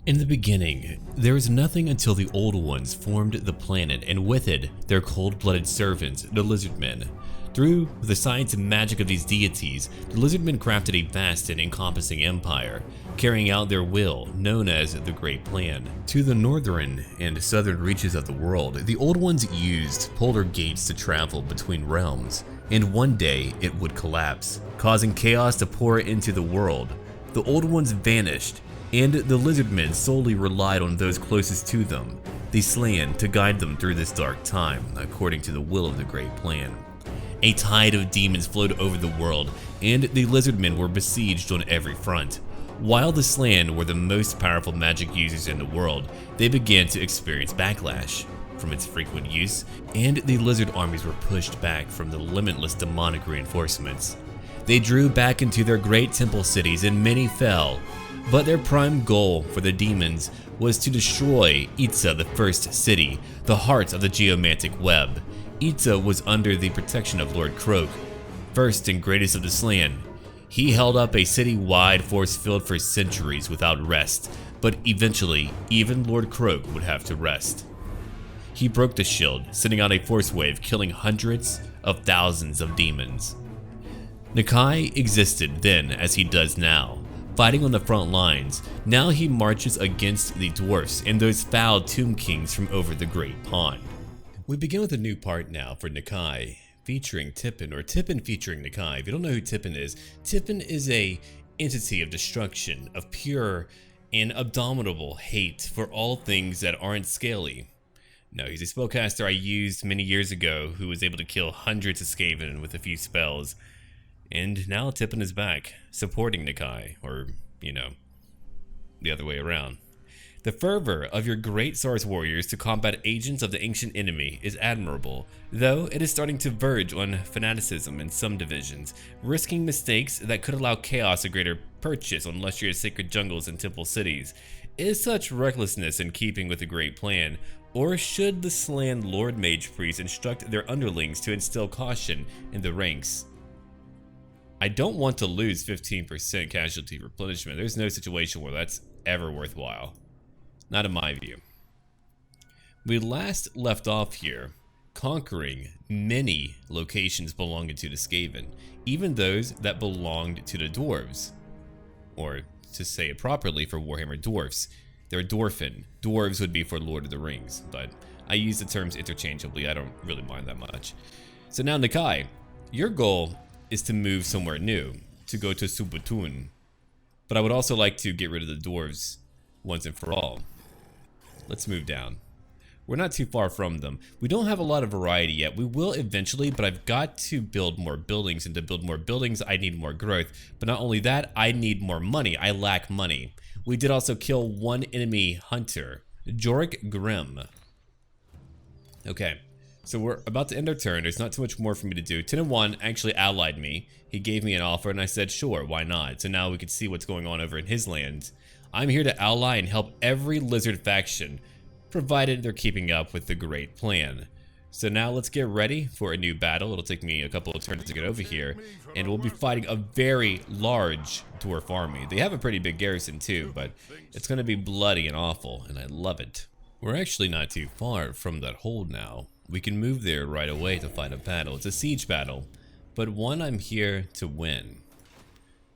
In the beginning, there was nothing until the Old Ones formed the planet, and with it, their cold-blooded servants, the Lizardmen. Through the science and magic of these deities, the Lizardmen crafted a vast and encompassing empire, carrying out their will, known as the Great Plan. To the northern and southern reaches of the world, the Old Ones used polar gates to travel between realms, and one day it would collapse, causing chaos to pour into the world. The Old Ones vanished, and the Lizardmen solely relied on those closest to them, the Slan, to guide them through this dark time, according to the will of the Great Plan. A tide of demons flowed over the world, and the Lizardmen were besieged on every front. While the Slan were the most powerful magic users in the world, they began to experience backlash from its frequent use, and the lizard armies were pushed back from the limitless demonic reinforcements. They drew back into their great temple cities, and many fell. But their prime goal for the demons was to destroy Itza, the first city, the heart of the geomantic web. Itza was under the protection of Lord Croak, first and greatest of the Slan. He held up a city-wide force field for centuries without rest, but eventually, even Lord Croak would have to rest. He broke the shield, sending out a force wave, killing hundreds of thousands of demons. Nakai existed then as he does now, fighting on the front lines. Now he marches against the dwarfs and those foul tomb kings from over the Great Pond. We begin with a new part now for Nakai, featuring Tippin, or Tippin featuring Nakai. If you don't know who Tippin is a entity of destruction, of pure and abominable hate for all things that aren't scaly. No, he's a spellcaster I used many years ago who was able to kill hundreds of Skaven with a few spells. And now Tippin is back, supporting Nakai, or, the other way around. The fervor of your great Sars warriors to combat agents of the ancient enemy is admirable, though it is starting to verge on fanaticism in some divisions, risking mistakes that could allow chaos a greater purchase on luxurious sacred jungles and temple cities. Is such recklessness in keeping with the Great Plan, or should the Slan Lord Mage Priests instruct their underlings to instill caution in the ranks? I don't want to lose 15% casualty replenishment. There's no situation where that's ever worthwhile. Not in my view. We last left off here, conquering many locations belonging to the Skaven, even those that belonged to the dwarves. Or, to say it properly for Warhammer dwarfs, they're dwarfen. Dwarves would be for Lord of the Rings, but I use the terms interchangeably. I don't really mind that much. So now Nakai, your goal is to move somewhere new, to go to Subutun. But I would also like to get rid of the dwarves once and for all. Let's move down. We're not too far from them. We don't have a lot of variety yet. We will eventually, but I've got to build more buildings, and to build more buildings, I need more growth. But not only that, I need more money. I lack money. We did also kill one enemy hunter, Jorik Grimm. Okay. So we're about to end our turn. There's not too much more for me to do. 10 and 1 actually allied me. He gave me an offer and I said, sure, why not? So now we can see what's going on over in his land. I'm here to ally and help every lizard faction, provided they're keeping up with the Great Plan. So now let's get ready for a new battle. It'll take me a couple of turns to get over here, and we'll be fighting a very large dwarf army. They have a pretty big garrison too, but it's going to be bloody and awful, and I love it. We're actually not too far from that hold now. We can move there right away to fight a battle. It's a siege battle, but one I'm here to win.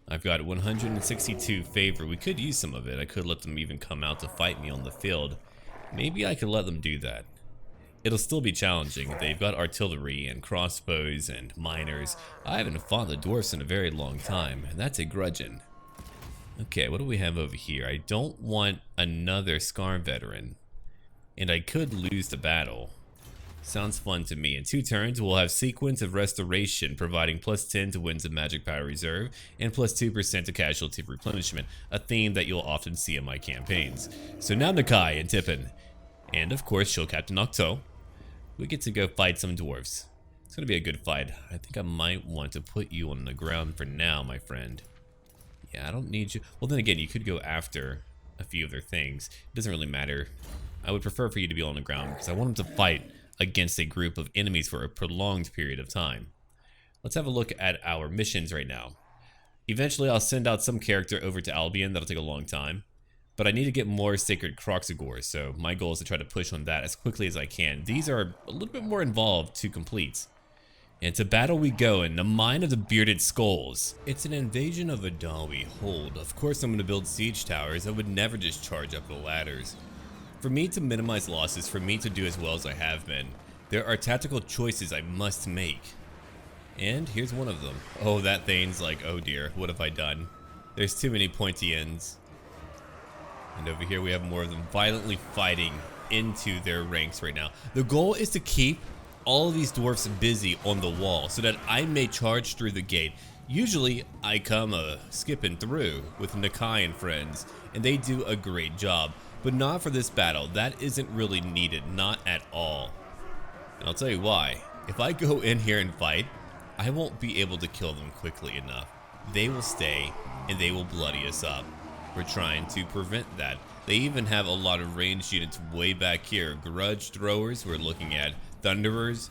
I've got 162 favor. We could use some of it. I could let them even come out to fight me on the field. Maybe I could let them do that. It'll still be challenging. They've got artillery and crossbows and miners. I haven't fought the dwarfs in a very long time, and that's a grudging. Okay, what do we have over here? I don't want another Scar veteran, and I could lose the battle. Sounds fun to me. In 2 turns, we'll have Sequence of Restoration, providing +10 to Winds of Magic Power Reserve and +2% to Casualty Replenishment, a theme that you'll often see in my campaigns. So now Nakai and Tippin, and of course Show Captain Octo, we get to go fight some dwarves. It's gonna be a good fight. I think I might want to put you on the ground for now, my friend. Yeah, I don't need you. Well, then again, you could go after a few of their things. It doesn't really matter. I would prefer for you to be on the ground because I want them to fight against a group of enemies for a prolonged period of time. Let's have a look at our missions right now. Eventually I'll send out some character over to Albion. That'll take a long time. But I need to get more Sacred Kroxigors, so my goal is to try to push on that as quickly as I can. These are a little bit more involved to complete. And to battle we go in the Mine of the Bearded Skulls. It's an invasion of a Dawi hold. Of course I'm going to build siege towers. I would never just charge up the ladders. For me to minimize losses, for me to do as well as I have been, there are tactical choices I must make. And here's one of them. Oh, that Thane's like, oh dear, what have I done? There's too many pointy ends. And over here we have more of them violently fighting into their ranks right now. The goal is to keep all of these dwarfs busy on the wall so that I may charge through the gate. Usually I come skipping through with Nakai and friends, and they do a great job, but not for this battle. That isn't really needed, not at all. And I'll tell you why. If I go in here and fight, I won't be able to kill them quickly enough. They will stay and they will bloody us up. We're trying to prevent that. They even have a lot of ranged units way back here. Grudge throwers we're looking at. Thunderers.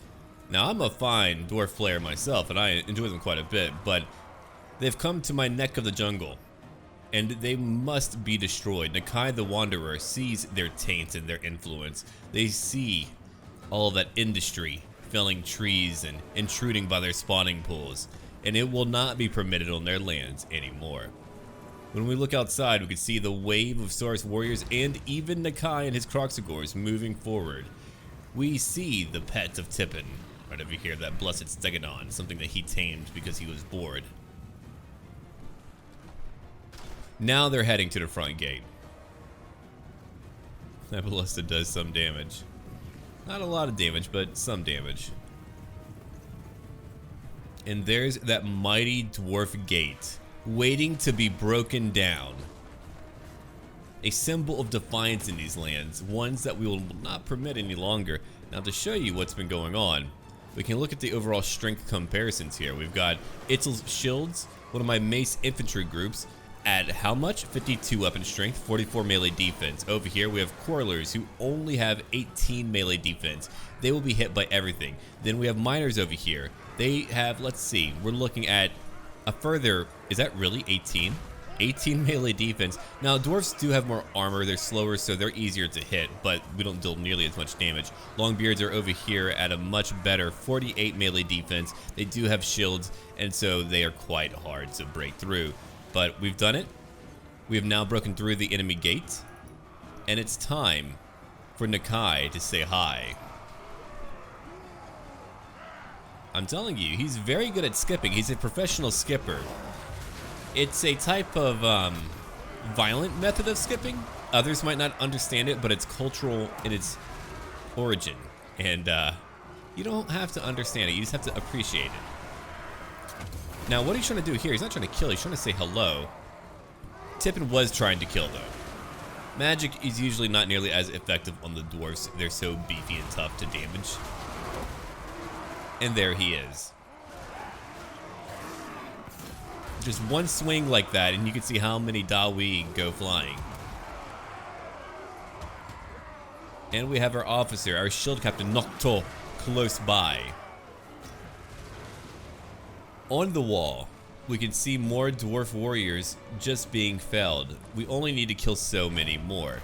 Now I'm a fine dwarf player myself and I enjoy them quite a bit, but they've come to my neck of the jungle and they must be destroyed. Nakai the Wanderer sees their taint and their influence. They see all of that industry, felling trees and intruding by their spawning pools, and it will not be permitted on their lands anymore. When we look outside, we can see the wave of Saurus warriors and even Nakai and his Kroxigors moving forward. We see the pet of Tippin right over here, that blessed Stegodon, something that he tamed because he was bored. Now they're heading to the front gate. That ballista does some damage. Not a lot of damage, but some damage. And there's that mighty dwarf gate, waiting to be broken down. A symbol of defiance in these lands, ones that we will not permit any longer. Now to show you what's been going on, we can look at the overall strength comparisons here. We've got Itzel's Shields, one of my mace infantry groups, at how much? 52 weapon strength, 44 melee defense. Over here we have Quarrelers who only have 18 melee defense. They will be hit by everything. Then we have Miners over here. They have, let's see, we're looking at a further, is that really 18? 18 melee defense. Now dwarfs do have more armor, they're slower so they're easier to hit, but we don't deal nearly as much damage. Longbeards are over here at a much better 48 melee defense. They do have shields and so they are quite hard to break through. But we've done it. We have now broken through the enemy gate and it's time for Nakai to say hi. I'm telling you, he's very good at skipping. He's a professional skipper. It's a type of violent method of skipping. Others might not understand it, but it's cultural in its origin. And you don't have to understand it, you just have to appreciate it. Now, what he's trying to do here, he's not trying to kill, he's trying to say hello. Tippin was trying to kill, though. Magic is usually not nearly as effective on the dwarves. They're so beefy and tough to damage. And there he is. Just one swing like that and you can see how many Dawi go flying. And we have our officer, our shield captain Nocto, close by. On the wall, we can see more dwarf warriors just being felled. We only need to kill so many more.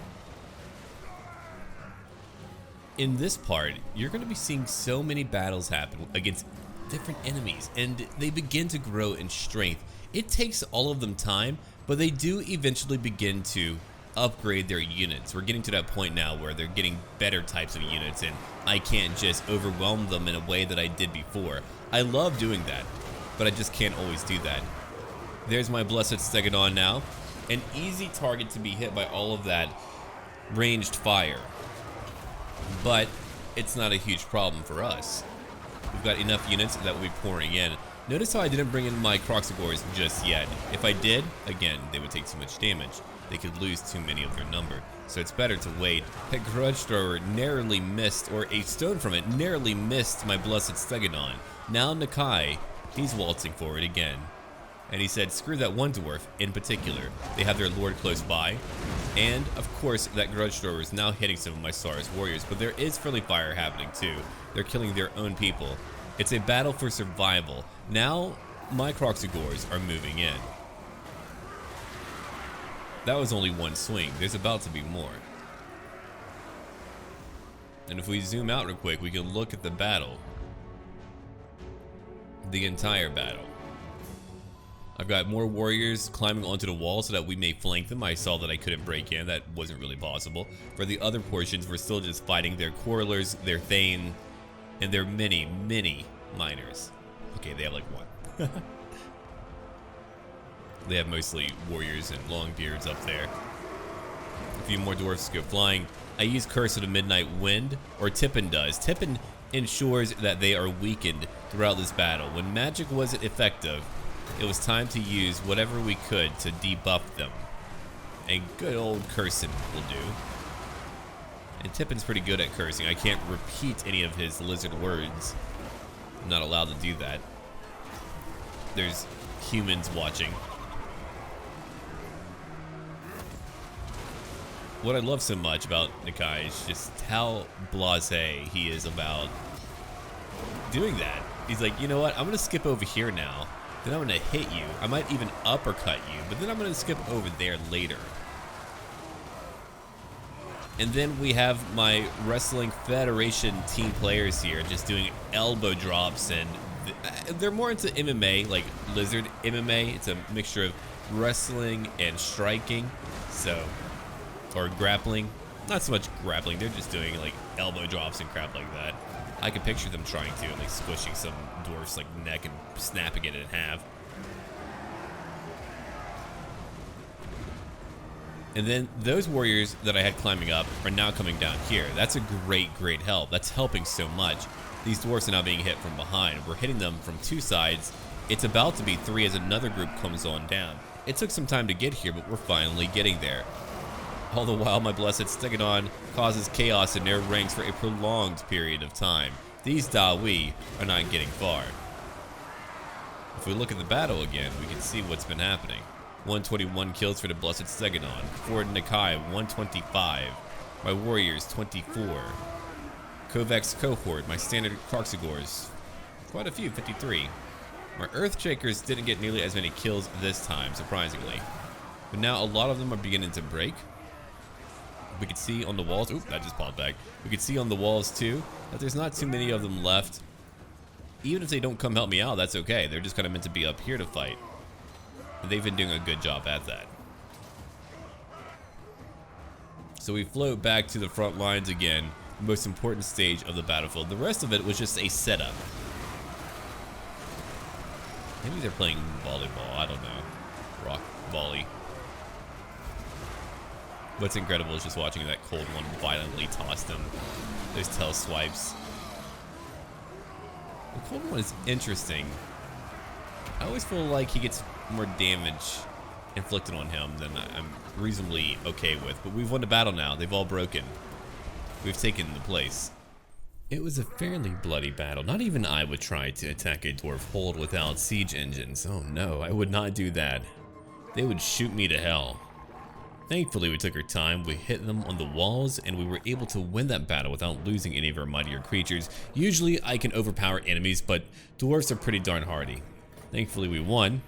In this part, you're going to be seeing so many battles happen against different enemies, and they begin to grow in strength. It takes all of them time, but they do eventually begin to upgrade their units. We're getting to that point now where they're getting better types of units, and I can't just overwhelm them in a way that I did before. I love doing that, but I just can't always do that. There's my blessed Stegodon now. An easy target to be hit by all of that ranged fire. But it's not a huge problem for us. We've got enough units that we'll be pouring in. Notice how I didn't bring in my Kroxigors just yet. If I did, again, they would take too much damage. They could lose too many of their number. So it's better to wait. That Grudge Thrower narrowly missed, or a stone from it, narrowly missed my blessed Stegodon. Now Nakai, he's waltzing forward again. And he said, screw that one dwarf in particular. They have their lord close by. And, of course, that Grudge Thrower is now hitting some of my Saurus warriors. But there is friendly fire happening, too. They're killing their own people. It's a battle for survival. Now, my Kroxigors are moving in. That was only one swing. There's about to be more. And if we zoom out real quick, we can look at the battle. The entire battle. I've got more warriors climbing onto the wall so that we may flank them. I saw that I couldn't break in. That wasn't really possible. For the other portions, we're still just fighting their Quarrelers, their Thane, and their many miners. Okay, they have like one. They have mostly warriors and long beards up there. A few more dwarfs go flying. I use Curse of the Midnight Wind, or Tippin does. Tippin ensures that they are weakened throughout this battle. When magic wasn't effective, it was time to use whatever we could to debuff them. And good old cursing will do. And Tippin's pretty good at cursing. I can't repeat any of his lizard words. I'm not allowed to do that. There's humans watching. What I love so much about NAKAI is just how blasé he is about doing that. He's like, you know what, I'm gonna skip over here now, then I'm gonna hit you. I might even uppercut you, but then I'm gonna skip over there later. And then we have my Wrestling Federation team players here just doing elbow drops, and they're more into MMA, like Lizard MMA. It's a mixture of wrestling and striking, so, or grappling. Not so much grappling, they're just doing like elbow drops and crap like that. I could picture them trying to, like squishing some dwarf's like neck and snapping it in half. And then those warriors that I had climbing up are now coming down here. That's a great help. That's helping so much. These dwarfs are now being hit from behind. We're hitting them from two sides. It's about to be three as another group comes on down. It took some time to get here, but we're finally getting there. All the while, my blessed Stegadon causes chaos in their ranks for a prolonged period of time. These Dawi are not getting far. If we look at the battle again, we can see what's been happening. 121 kills for the blessed Stegadon. For NAKAI, 125. My warriors, 24. Kovac's cohort, my standard Kroxigors, quite a few, 53. My Earthshakers didn't get nearly as many kills this time, surprisingly. But now a lot of them are beginning to break. We can see on the walls, oop, that just popped back. We can see on the walls too, that there's not too many of them left. Even if they don't come help me out, that's okay. They're just kind of meant to be up here to fight. They've been doing a good job at that. So we float back to the front lines again, the most important stage of the battlefield. The rest of it was just a setup. Maybe they're playing volleyball, I don't know. Rock volley. What's incredible is just watching that cold one violently toss them. Those tail swipes. The cold one is interesting. I always feel like he gets more damage inflicted on him than I'm reasonably okay with. But we've won the battle now. They've all broken. We've taken the place. It was a fairly bloody battle. Not even I would try to attack a dwarf hold without siege engines. Oh no, I would not do that. They would shoot me to hell. Thankfully, we took our time, we hit them on the walls, and we were able to win that battle without losing any of our mightier creatures. Usually, I can overpower enemies, but dwarves are pretty darn hardy. Thankfully, we won.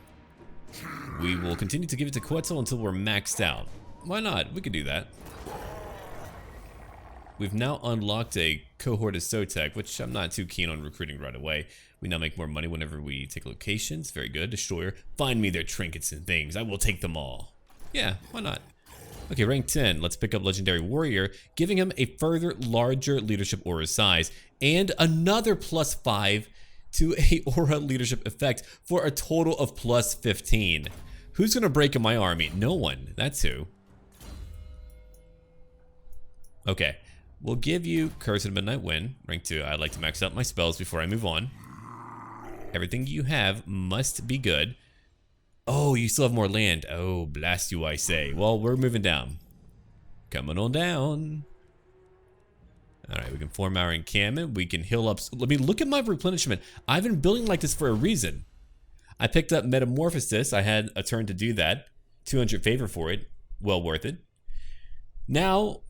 We will continue to give it to Quetzal until we're maxed out. Why not? We could do that. We've now unlocked a cohort of Sotek, which I'm not too keen on recruiting right away. We now make more money whenever we take locations. Very good. Destroyer, find me their trinkets and things. I will take them all. Yeah, why not? Okay, rank 10. Let's pick up Legendary Warrior, giving him a further larger leadership aura size and another +5 to a aura leadership effect for a total of +15. Who's gonna break in my army? No one. That's who. Okay, we'll give you Curse of Midnight Wind, rank 2. I'd like to max out my spells before I move on. Everything you have must be good. Oh, you still have more land. Oh, blast you, I say. Well, we're moving down. Coming on down. Alright, we can form our encampment. We can heal up. Let me look at my replenishment. I've been building like this for a reason. I picked up Metamorphosis. I had a turn to do that. 200 favor for it. Well worth it. Now,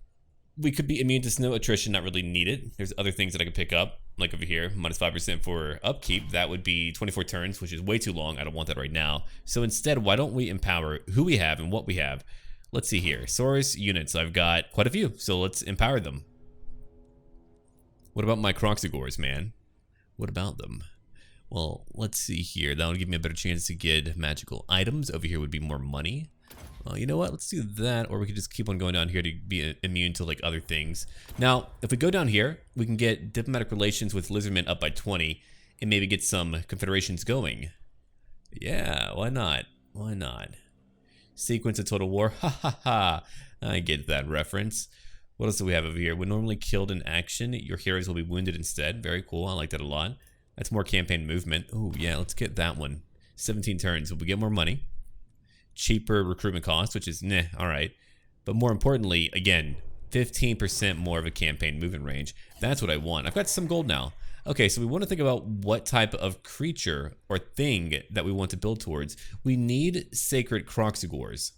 we could be immune to snow attrition. Not really need it. There's other things that I could pick up. Like over here, -5% for upkeep. That would be 24 turns, which is way too long. I don't want that right now. So instead, why don't we empower who we have and what we have? Let's see here. Source units. I've got quite a few, so let's empower them. What about my Croxigors, man? What about them? Well, let's see here. That would give me a better chance to get magical items. Over here would be more money. Well, you know what? Let's do that, or we could just keep on going down here to be immune to like other things. Now, if we go down here, we can get diplomatic relations with Lizardmen up by 20, and maybe get some confederations going. Yeah, why not? Why not? Sequence of total war. Ha ha ha. I get that reference. What else do we have over here? When normally killed in action, your heroes will be wounded instead. Very cool. I like that a lot. That's more campaign movement. Oh, yeah, let's get that one. 17 turns. Will we get more money? Cheaper recruitment cost, which is nah, all right. But more importantly, again, 15% more of a campaign movement range. That's what I want. I've got some gold now. Okay, so we want to think about what type of creature or thing that we want to build towards. We need Sacred Croxigors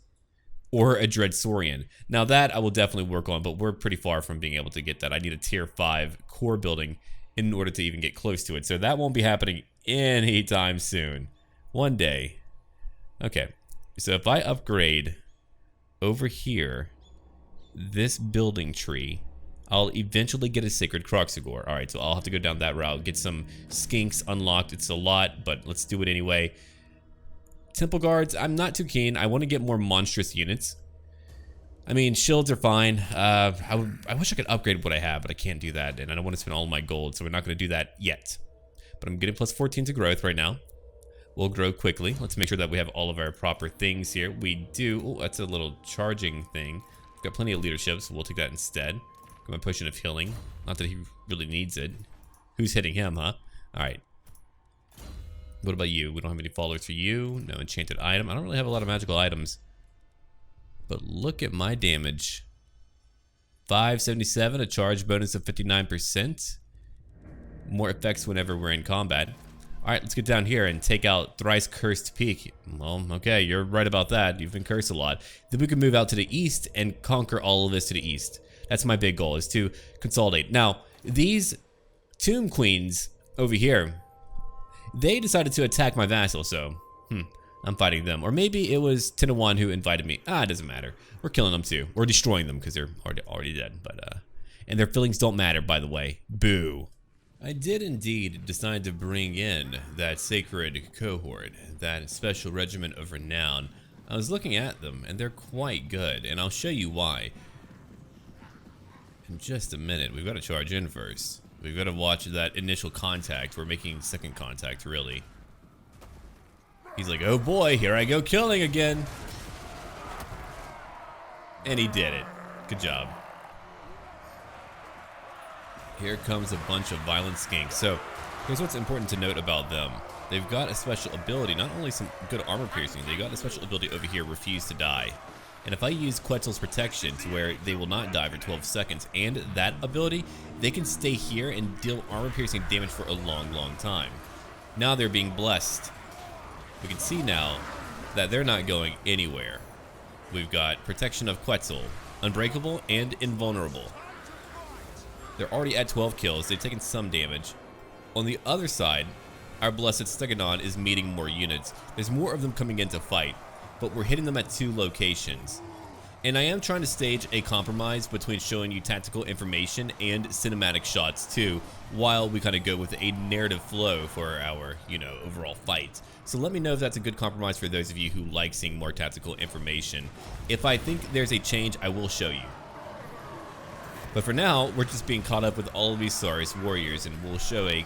or a Dread Saurian. Now that I will definitely work on, but we're pretty far from being able to get that. I need a tier 5 core building in order to even get close to it. So that won't be happening anytime soon. One day. Okay, so if I upgrade over here, this building tree, I'll eventually get a Sacred Croxigor. Alright, so I'll have to go down that route, get some skinks unlocked. It's a lot, but let's do it anyway. Temple Guards, I'm not too keen. I want to get more monstrous units. I mean, shields are fine. I wish I could upgrade what I have, but I can't do that, and I don't want to spend all my gold, so we're not going to do that yet. But I'm getting plus 14 to growth right now. We'll grow quickly. Let's make sure that we have all of our proper things here. We do. Oh, that's a little charging thing. We've got plenty of leadership, so we'll take that instead. Got my potion of healing. Not that he really needs it. Who's hitting him, huh? Alright. What about you? We don't have any followers for you. No enchanted item. I don't really have a lot of magical items. But look at my damage. 577, a charge bonus of 59%. More effects whenever we're in combat. Alright, let's get down here and take out Thrice Cursed Peak. Well, okay, you're right about that. You've been cursed a lot. Then we can move out to the east and conquer all of this to the east. That's my big goal, is to consolidate. Now, these Tomb Queens over here, they decided to attack my vassal, so I'm fighting them. Or maybe it was Tinawan who invited me. It doesn't matter. We're killing them too. We're destroying them because they're already dead. But and their feelings don't matter, by the way. Boo. I did indeed decide to bring in that sacred cohort, that special regiment of renown. I was looking at them, and they're quite good, and I'll show you why. In just a minute. We've got to charge in first. We've got to watch that initial contact. We're making second contact, really. He's like, oh boy, here I go killing again. And he did it. Good job. Here comes a bunch of violent skinks. So, here's what's important to note about them. They've got a special ability, not only some good armor piercing, they got a special ability over here, Refuse to Die. And if I use Quetzal's protection to where they will not die for 12 seconds, and that ability, they can stay here and deal armor piercing damage for a long, long time. Now they're being blessed. We can see now that they're not going anywhere. We've got Protection of Quetzal, Unbreakable and Invulnerable. They're already at 12 kills, they've taken some damage. On the other side, our Blessed Stegodon is meeting more units. There's more of them coming in to fight, but we're hitting them at 2 locations. And I am trying to stage a compromise between showing you tactical information and cinematic shots too, while we kind of go with a narrative flow for our, overall fight. So let me know if that's a good compromise for those of you who like seeing more tactical information. If I think there's a change, I will show you. But for now, we're just being caught up with all of these Saurus warriors, and we'll show a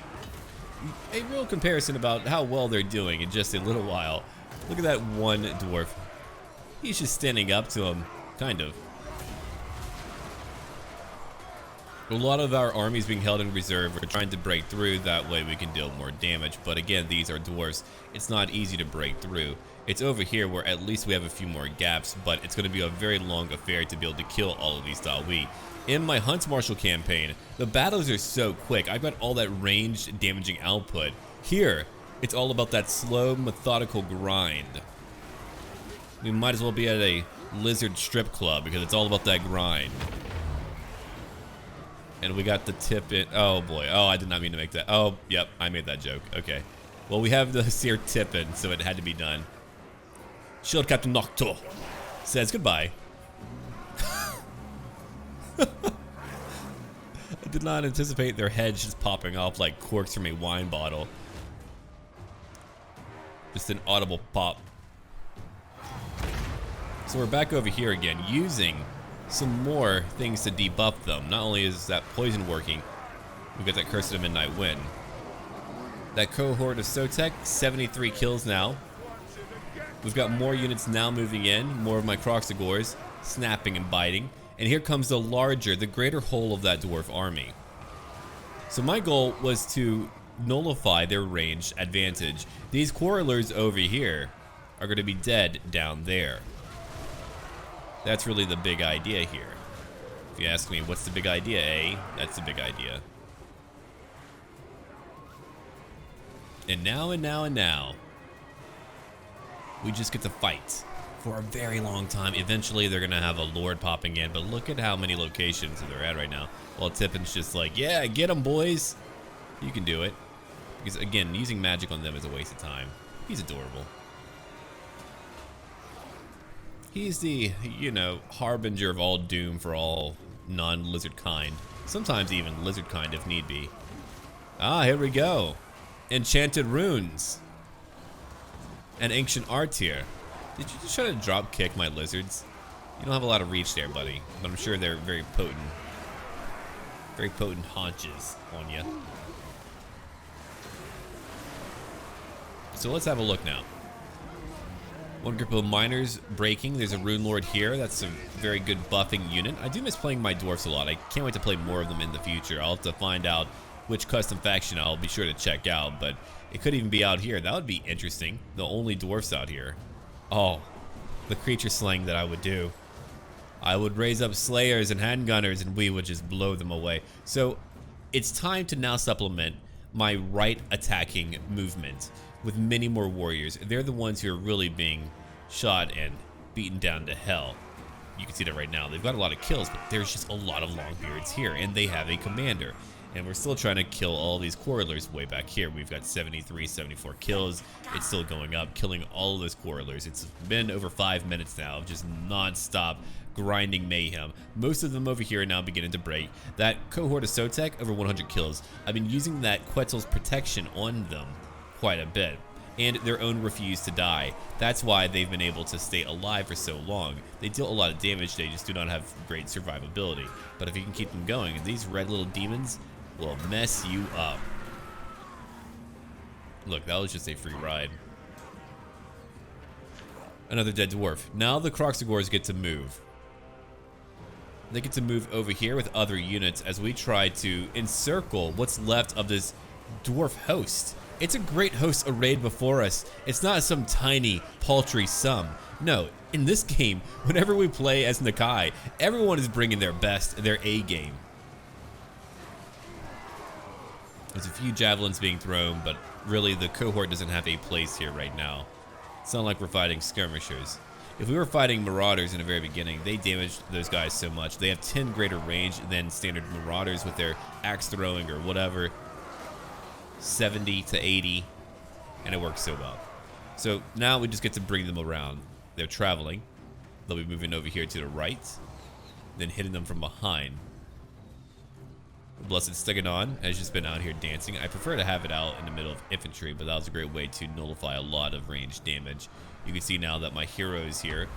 real comparison about how well they're doing in just a little while. Look at that one dwarf. He's just standing up to him, kind of. A lot of our armies being held in reserve. We're trying to break through, that way we can deal more damage. But again, these are dwarfs. It's not easy to break through. It's over here where at least we have a few more gaps, but it's going to be a very long affair to be able to kill all of these Dawi. In my Huntsmarshal campaign, the battles are so quick. I've got all that ranged damaging output. Here, it's all about that slow, methodical grind. We might as well be at a lizard strip club because it's all about that grind. And we got the tip in. Oh boy. Oh, I did not mean to make that. Oh, yep, I made that joke. Okay. Well, we have the seer tip in, so it had to be done. Shield Captain Nocto says goodbye. I did not anticipate their heads just popping off like corks from a wine bottle. Just an audible pop. So we're back over here again, using some more things to debuff them. Not only is that poison working, we've got that Curse of the Midnight Wind. That cohort of Sotek, 73 kills now. We've got more units now moving in, more of my Kroxigors snapping and biting. And here comes the larger, the greater whole of that dwarf army. So my goal was to nullify their ranged advantage. These quarrelers over here are going to be dead down there. That's really the big idea here. If you ask me, what's the big idea, eh? That's the big idea. And now, we just get to fight for a very long time. Eventually, they're gonna have a lord popping in, but look at how many locations they're at right now. While Tippin's just like, yeah, get them, boys. You can do it. Because again, using magic on them is a waste of time. He's adorable. He's the, you know, harbinger of all doom for all non-lizard kind. Sometimes even lizard kind if need be. Ah, here we go. Enchanted runes. And ancient art here. Did you just try to drop kick my lizards? You don't have a lot of reach there, buddy. But I'm sure they're very potent. Very potent haunches on you. So let's have a look now. One group of miners breaking. There's a Rune Lord here. That's a very good buffing unit. I do miss playing my dwarfs a lot. I can't wait to play more of them in the future. I'll have to find out which custom faction I'll be sure to check out, but it could even be out here. That would be interesting. The only dwarfs out here. Oh, the creature slaying that I would do. I would raise up slayers and handgunners and we would just blow them away. So it's time to now supplement my right attacking movement with many more warriors. They're the ones who are really being shot and beaten down to hell. You can see that right now. They've got a lot of kills, but there's just a lot of Longbeards here, and they have a commander. And we're still trying to kill all these quarrelers way back here. We've got 73, 74 kills. It's still going up, killing all of those quarrelers. It's been over 5 minutes now of just non-stop grinding mayhem. Most of them over here are now beginning to break. That cohort of Sotek, over 100 kills. I've been using that Quetzal's protection on them quite a bit, and their own refuse to die. That's why they've been able to stay alive for so long. They deal a lot of damage, they just do not have great survivability. But if you can keep them going, these red little demons will mess you up. Look, that was just a free ride. Another dead dwarf. Now the Kroxigors get to move. They get to move over here with other units as we try to encircle what's left of this dwarf host. It's a great host arrayed before us. It's not some tiny, paltry sum. No, in this game, whenever we play as Nakai, everyone is bringing their best, their A game. There's a few javelins being thrown, but really the cohort doesn't have a place here right now. It's not like we're fighting skirmishers. If we were fighting marauders in the very beginning, they damaged those guys so much. They have 10 greater range than standard marauders with their axe throwing or whatever. 70 to 80, and it works so well. So now we just get to bring them around. They're traveling. They'll be moving over here to the right, then hitting them from behind. Blessed Stegadon has just been out here dancing. I prefer to have it out in the middle of infantry, but that was a great way to nullify a lot of ranged damage. You can see now that my hero is here,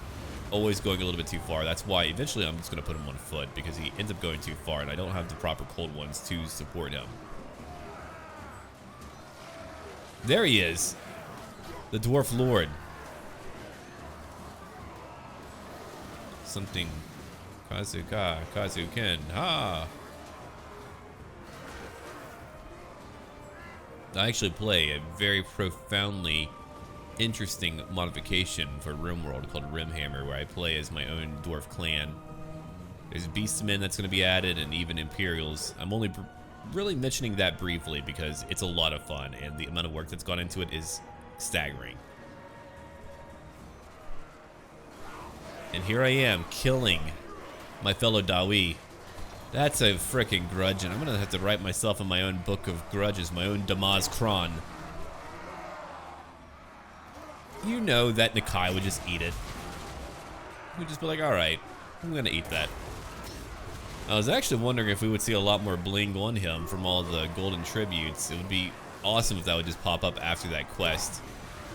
always going a little bit too far. That's why eventually I'm just going to put him on foot, because he ends up going too far, and I don't have the proper cold ones to support him. There he is, the Dwarf Lord. Something Kazuka, Kazuken, ha! I actually play a very profoundly interesting modification for RimWorld called Rimhammer, where I play as my own dwarf clan. There's Beastmen that's going to be added, and even Imperials. I'm only really mentioning that briefly because it's a lot of fun, and the amount of work that's gone into it is staggering. And here I am, killing my fellow Dawi. That's a frickin' grudge, and I'm gonna have to write myself in my own book of grudges, my own Damaz Kron. You know that Nakai would just eat it. He would just be like, alright, I'm gonna eat that. I was actually wondering if we would see a lot more bling on him from all the golden tributes. It would be awesome if that would just pop up after that quest.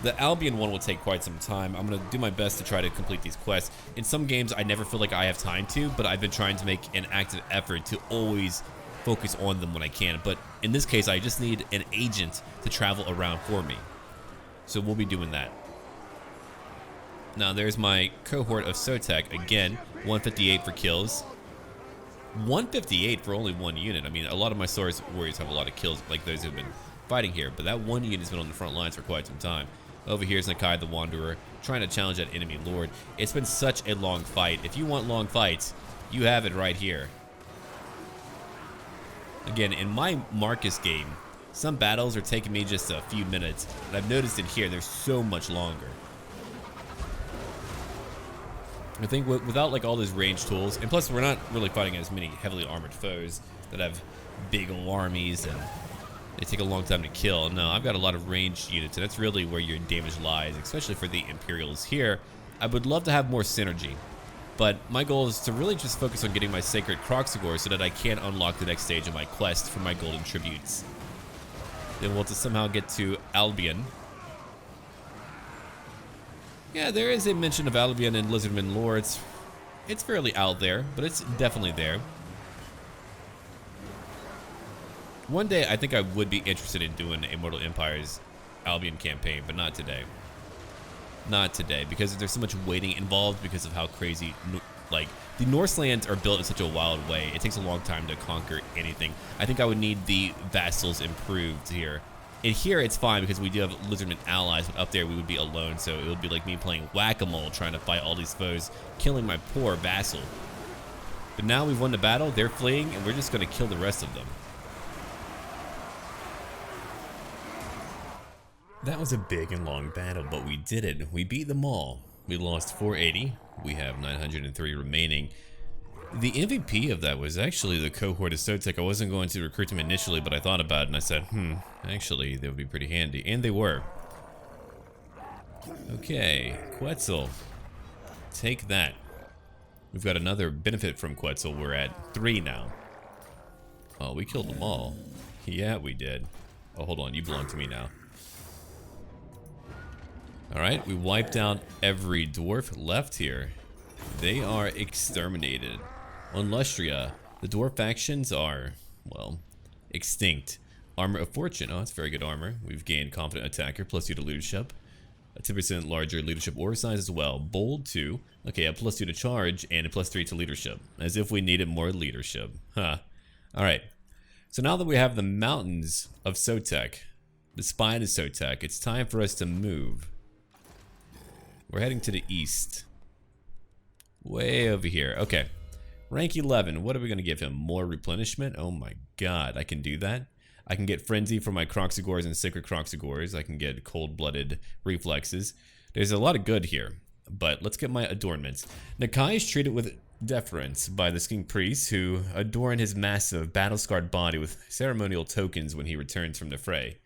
The Albion one will take quite some time. I'm going to do my best to try to complete these quests. In some games, I never feel like I have time to, but I've been trying to make an active effort to always focus on them when I can. But in this case, I just need an agent to travel around for me. So we'll be doing that. Now there's my cohort of Sotek. Again, 158 for kills. 158 for only one unit. I mean, a lot of my Source warriors have a lot of kills, like those who've been fighting here, but that one unit has been on the front lines for quite some time. Over here is Nakai the Wanderer, trying to challenge that enemy lord. It's been such a long fight. If you want long fights, you have it right here. Again, in my Markus game, some battles are taking me just a few minutes, but I've noticed in here, they're so much longer. I think without like all those range tools, and plus we're not really fighting as many heavily armored foes that have big old armies and they take a long time to kill. No, I've got a lot of ranged units, and that's really where your damage lies, especially for the Imperials here. I would love to have more synergy, but my goal is to really just focus on getting my Sacred Kroxigor so that I can unlock the next stage of my quest for my golden tributes. Then we'll have to somehow get to Albion. Yeah, there is a mention of Albion and Lizardman lore. It's fairly out there, but it's definitely there. One day, I think I would be interested in doing Immortal Empire's Albion campaign, but not today. Not today, because there's so much waiting involved because of how crazy, like, the Norselands are built in such a wild way. It takes a long time to conquer anything. I think I would need the vassals improved here. And here it's fine because we do have Lizardman allies, but up there we would be alone, so it would be like me playing whack-a-mole trying to fight all these foes, killing my poor vassal. But now we've won the battle, they're fleeing, and we're just going to kill the rest of them. That was a big and long battle, but we did it. We beat them all. We lost 480. We have 903 remaining. The MVP of that was actually the cohort of Sotek. I wasn't going to recruit them initially, but I thought about it and I said, actually, they would be pretty handy. And they were. Okay, Quetzal. Take that. We've got another benefit from Quetzal. We're at 3 now. Oh, we killed them all. Yeah, we did. Oh, hold on. You belong to me now. Alright, we wiped out every dwarf left here. They are exterminated. On Lustria, the dwarf factions are, well, extinct. Armor of Fortune. Oh, that's very good armor. We've gained Confident Attacker, +2 to leadership. A 10% larger leadership ore size as well. Bold 2. Okay, a +2 to charge and a +3 to leadership. As if we needed more leadership. Huh. Alright. So now that we have the mountains of Sotek, the spine of Sotek, it's time for us to move. We're heading to the east. Way over here. Okay. Rank 11. What are we going to give him? More replenishment? Oh my god. I can do that. I can get Frenzy for my Kroxigors and Sacred Kroxigors. I can get Cold-Blooded Reflexes. There's a lot of good here. But let's get my adornments. Nakai is treated with deference by the Skink Priests, who adorn his massive, battle-scarred body with ceremonial tokens when he returns from the fray.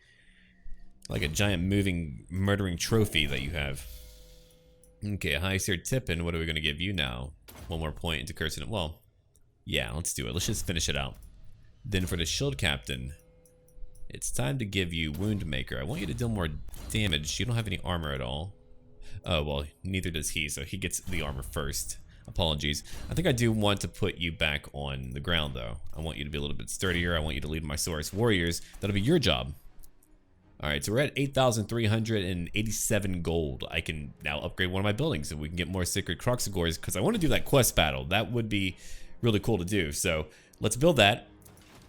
Like a giant moving, murdering trophy that you have. Okay, High Seer Tippin, what are we going to give you now? One more point into cursing it. Well, yeah, let's do it. Let's just finish it out. Then for the Shield Captain, it's time to give you Wound Maker. I want you to deal more damage. You don't have any armor at all. Oh, well, neither does he, so he gets the armor first. Apologies. I think I do want to put you back on the ground, though. I want you to be a little bit sturdier. I want you to lead my Saurus warriors. That'll be your job. Alright, so we're at 8,387 gold. I can now upgrade one of my buildings and we can get more Sacred Kroxigors because I want to do that quest battle. That would be really cool to do. So let's build that.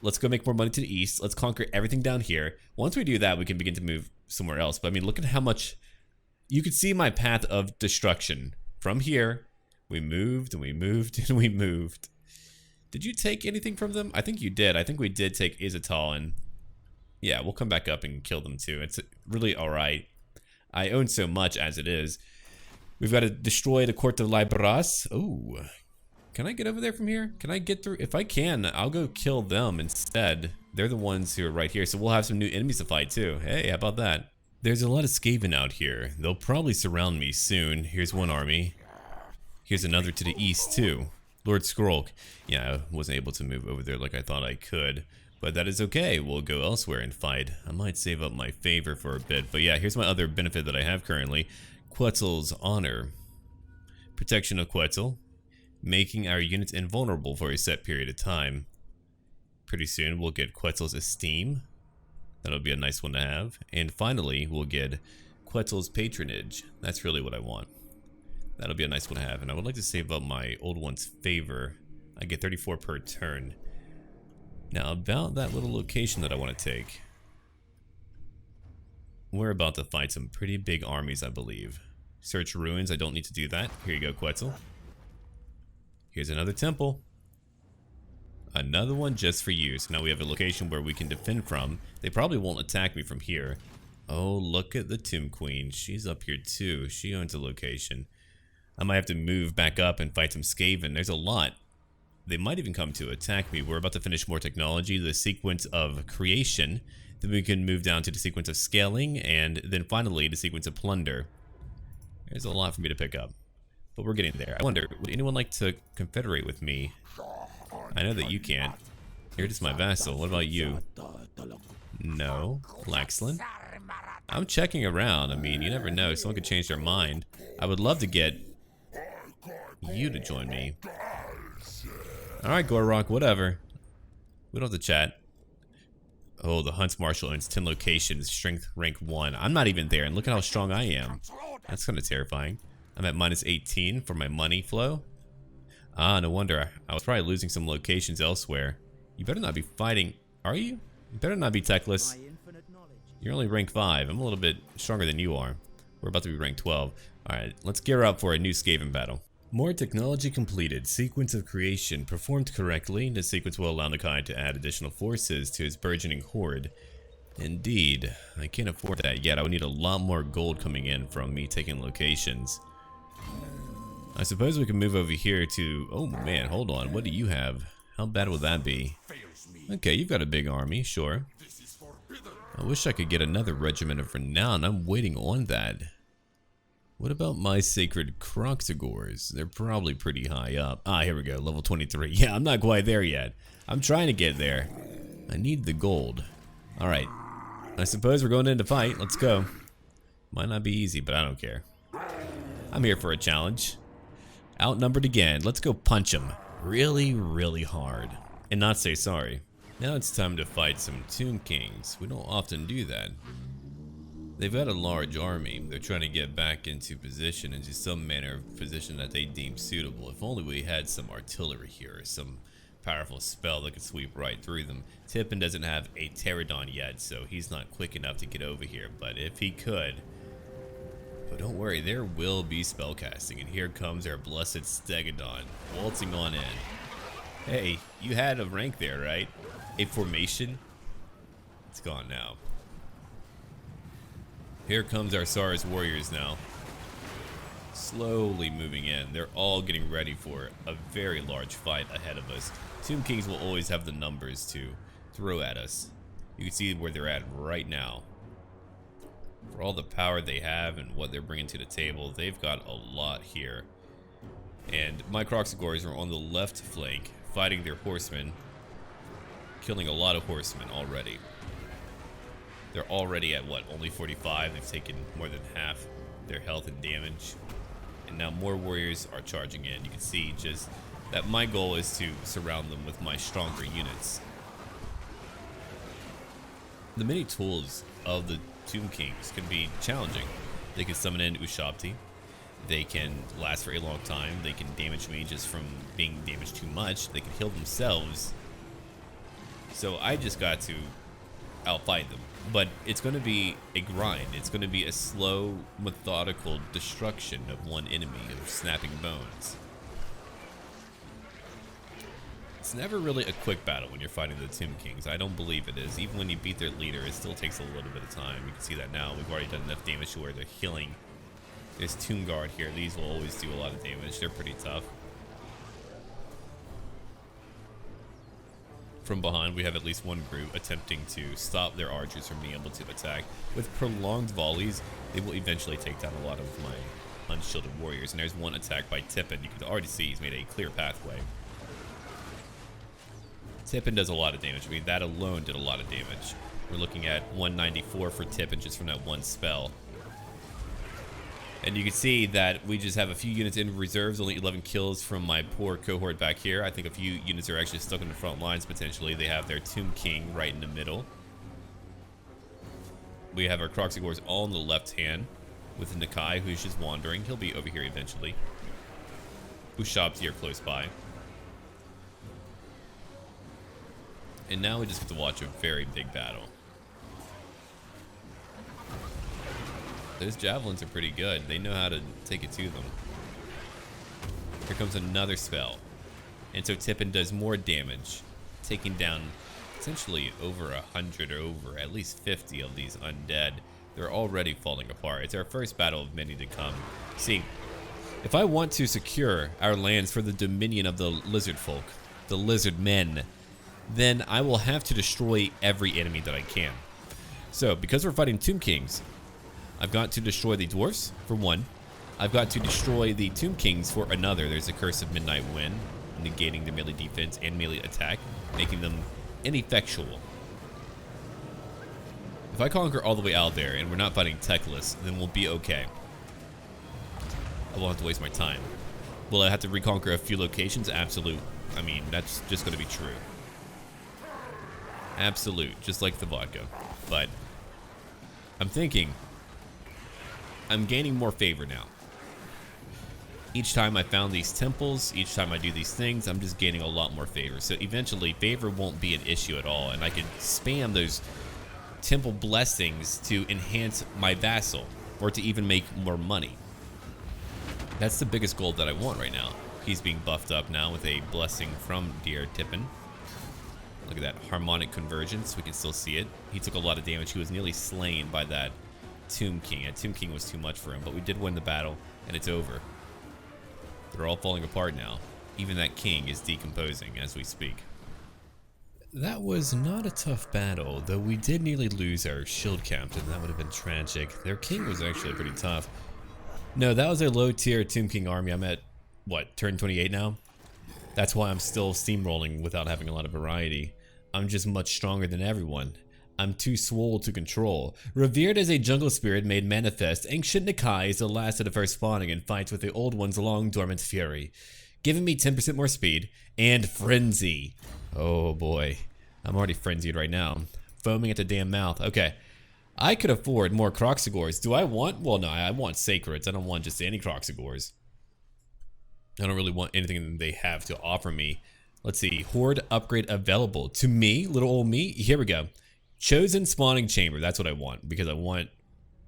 Let's go make more money to the east. Let's conquer everything down here. Once we do that, we can begin to move somewhere else. But I mean, look at how much... You could see my path of destruction. From here, we moved and we moved and we moved. Did you take anything from them? I think you did. I think we did take Izatal and... Yeah, we'll come back up and kill them too. It's really alright. I own so much as it is. We've got to destroy the Court of Libras. Oh, can I get over there from here? Can I get through? If I can, I'll go kill them instead. They're the ones who are right here, so we'll have some new enemies to fight too. Hey, how about that? There's a lot of Skaven out here. They'll probably surround me soon. Here's one army. Here's another to the east too. Lord Skrolk. Yeah, I wasn't able to move over there like I thought I could. But that is okay. We'll go elsewhere and fight. I might save up my favor for a bit. But yeah, here's my other benefit that I have currently. Quetzal's Honor. Protection of Quetzal. Making our units invulnerable for a set period of time. Pretty soon we'll get Quetzal's Esteem. That'll be a nice one to have. And finally, we'll get Quetzal's Patronage. That's really what I want. That'll be a nice one to have. And I would like to save up my old one's favor. I get 34 per turn. Now, about that little location that I want to take. We're about to fight some pretty big armies, I believe. Search ruins. I don't need to do that. Here you go, Quetzal. Here's another temple. Another one just for you. So now we have a location where we can defend from. They probably won't attack me from here. Oh, look at the Tomb Queen. She's up here too. She owns a location. I might have to move back up and fight some Skaven. There's a lot. They might even come to attack me. We're about to finish more technology, the sequence of creation. Then we can move down to the sequence of scaling, and then finally the sequence of plunder. There's a lot for me to pick up. But we're getting there. I wonder, would anyone like to confederate with me? I know that you can't. You're just my vassal. What about you? No. Laxland? I'm checking around. I mean, you never know. Someone could change their mind. I would love to get you to join me. Alright, Gorrock, whatever. We don't have to chat. Oh, the Huntsmarshal owns 10 locations, strength rank 1. I'm not even there, and look at how strong I am. That's kind of terrifying. I'm at minus 18 for my money flow. Ah, no wonder. I was probably losing some locations elsewhere. You better not be fighting. Are you? You better not be techless. You're only rank 5. I'm a little bit stronger than you are. We're about to be rank 12. Alright, let's gear up for a new Skaven battle. More technology completed. Sequence of creation performed correctly. The sequence will allow Nakai to add additional forces to his burgeoning horde. Indeed. I can't afford that yet. I would need a lot more gold coming in from me taking locations. I suppose we can move over here to... Oh man, hold on. What do you have? How bad would that be? Okay, you've got a big army, sure. I wish I could get another regiment of renown. I'm waiting on that. What about my sacred Croxagores? They're probably pretty high up. Ah, here we go, level 23. Yeah, I'm not quite there yet. I'm trying to get there. I need the gold. Alright. I suppose we're going into fight. Let's go. Might not be easy, but I don't care. I'm here for a challenge. Outnumbered again. Let's go punch him. Really, really hard. And not say sorry. Now it's time to fight some Tomb Kings. We don't often do that. They've got a large army. They're trying to get back into position, into some manner of position that they deem suitable. If only we had some artillery here, or some powerful spell that could sweep right through them. Tippin doesn't have a Pterodon yet, so he's not quick enough to get over here. But if he could... But don't worry, there will be spellcasting, and here comes our blessed Stegodon, waltzing on in. Hey, you had a rank there, right? A formation? It's gone now. Here comes our Saurus warriors now. Slowly moving in. They're all getting ready for a very large fight ahead of us. Tomb Kings will always have the numbers to throw at us. You can see where they're at right now. For all the power they have and what they're bringing to the table, they've got a lot here. And my Croxagores are on the left flank, fighting their horsemen, killing a lot of horsemen already. They're already at what, only 45? They've taken more than half their health and damage. And now more warriors are charging in. You can see just that my goal is to surround them with my stronger units. The many tools of the Tomb Kings can be challenging. They can summon in Ushabti. They can last for a long time. They can damage me just from being damaged too much. They can heal themselves. So I just got to outfight them. But it's going to be a grind. It's going to be a slow, methodical destruction of one enemy, of snapping bones. It's never really a quick battle when you're fighting the Tomb Kings. I don't believe it is. Even when you beat their leader, it still takes a little bit of time. You can see that now. We've already done enough damage to where they're healing. This Tomb Guard here, these will always do a lot of damage. They're pretty tough. From behind, we have at least one group attempting to stop their archers from being able to attack. With prolonged volleys, they will eventually take down a lot of my unshielded warriors. And there's one attack by Tippin. You can already see he's made a clear pathway. Tippin does a lot of damage. I mean, that alone did a lot of damage. We're looking at 194 for Tippin just from that one spell. And you can see that we just have a few units in reserves, only 11 kills from my poor cohort back here. I think a few units are actually stuck in the front lines potentially. They have their Tomb King right in the middle. We have our Kroxigors all on the left hand with Nakai, who's just wandering. He'll be over here eventually. Ushab's here close by. And now we just have to watch a very big battle. Those javelins are pretty good. They know how to take it to them. Here comes another spell. And so Tippin does more damage, taking down essentially over 100 or over at least 50 of these undead. They're already falling apart. It's our first battle of many to come. See, if I want to secure our lands for the dominion of the lizard folk, the lizard men, then I will have to destroy every enemy that I can. So, because we're fighting Tomb Kings, I've got to destroy the dwarfs for one. I've got to destroy the Tomb Kings for another. There's a Curse of Midnight Wind, negating their melee defense and melee attack, making them ineffectual. If I conquer all the way out there and we're not fighting techless, then we'll be okay. I won't have to waste my time. Will I have to reconquer a few locations? Absolute. I mean, that's just going to be true. Absolute, just like the vodka. But I'm thinking I'm gaining more favor now. Each time I found these temples, each time I do these things, I'm just gaining a lot more favor. So eventually, favor won't be an issue at all, and I can spam those temple blessings to enhance my vassal, or to even make more money. That's the biggest goal that I want right now. He's being buffed up now with a blessing from dear Tippin. Look at that harmonic convergence. We can still see it. He took a lot of damage. He was nearly slain by that Tomb King. And Tomb King was too much for him, but we did win the battle, and it's over. They're all falling apart now. Even that king is decomposing as we speak. That was not a tough battle, though we did nearly lose our shield captain. That would have been tragic. Their king was actually pretty tough. No, that was a low tier Tomb King army. I'm at, what, turn 28 now? That's why I'm still steamrolling without having a lot of variety. I'm just much stronger than everyone. I'm too swole to control. Revered as a jungle spirit made manifest, ancient Nakai is the last of the first spawning and fights with the old one's long dormant fury, giving me 10% more speed and frenzy. Oh boy, I'm already frenzied right now. Foaming at the damn mouth. Okay, I could afford more Kroxigors. Do I want? Well, no, I want Sacreds. I don't want just any Kroxigors. I don't really want anything they have to offer me. Let's see, Horde Upgrade available to me, little old me. Here we go. Chosen Spawning Chamber. That's what I want, because I want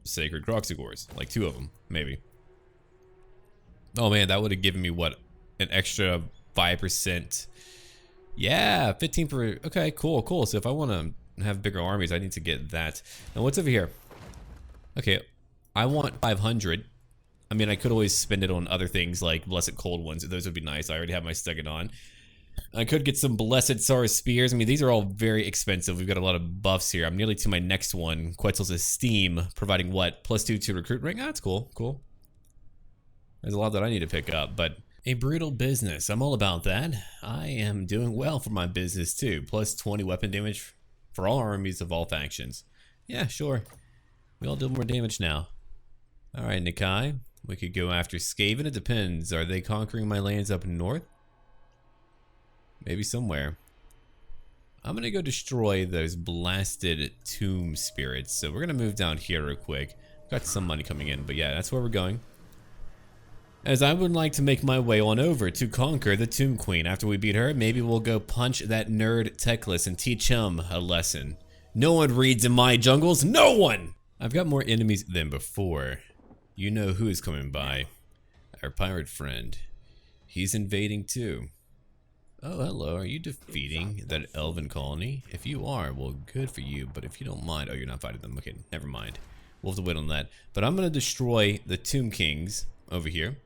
Sacred Kroxigors, like 2 of them, maybe. Oh man, that would have given me what, an extra 5%. Yeah, 15 per. Okay, cool. So if I want to have bigger armies, I need to get that. Now what's over here? Okay, I want 500. I mean, I could always spend it on other things like Blessed Cold Ones. Those would be nice. I already have my Stegodon. I could get some Blessed Saurus Spears. I mean, these are all very expensive. We've got a lot of buffs here. I'm nearly to my next one. Quetzal's Esteem, providing what? +2 to recruit rank? Ah, that's cool. There's a lot that I need to pick up, but a brutal business. I'm all about that. I am doing well for my business too. +20 weapon damage for all armies of all factions. Yeah, sure. We all do more damage now. Alright, Nakai. We could go after Skaven. It depends. Are they conquering my lands up north? Maybe somewhere. I'm gonna go destroy those blasted tomb spirits. So we're gonna move down here real quick. Got some money coming in, but yeah, that's where we're going. As I would like to make my way on over to conquer the Tomb Queen. After we beat her, maybe we'll go punch that nerd Teclis and teach him a lesson. No one reads in my jungles, no one! I've got more enemies than before. You know who is coming by. Our pirate friend. He's invading too. Oh, hello. Are you defeating that elven colony? If you are, well, good for you. But if you don't mind... Oh, you're not fighting them. Okay, never mind. We'll have to wait on that. But I'm going to destroy the Tomb Kings over here.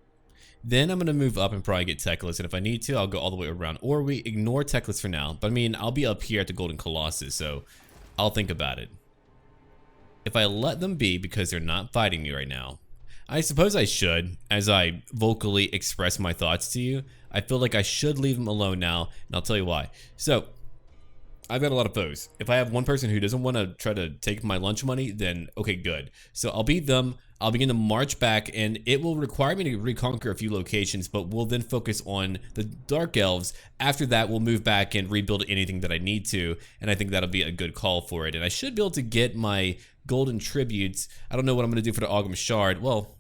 Then I'm going to move up and probably get Teclis. And if I need to, I'll go all the way around. Or we ignore Teclis for now. But I mean, I'll be up here at the Golden Colossus, so I'll think about it. If I let them be because they're not fighting me right now, I suppose I should, as I vocally express my thoughts to you. I feel like I should leave him alone now, and I'll tell you why. So, I've got a lot of foes. If I have one person who doesn't want to try to take my lunch money, then okay, good. So I'll beat them, I'll begin to march back, and it will require me to reconquer a few locations, but we'll then focus on the Dark Elves. After that, we'll move back and rebuild anything that I need to, and I think that'll be a good call for it. And I should be able to get my golden tributes. I don't know what I'm going to do for the Ogam Shard. Well,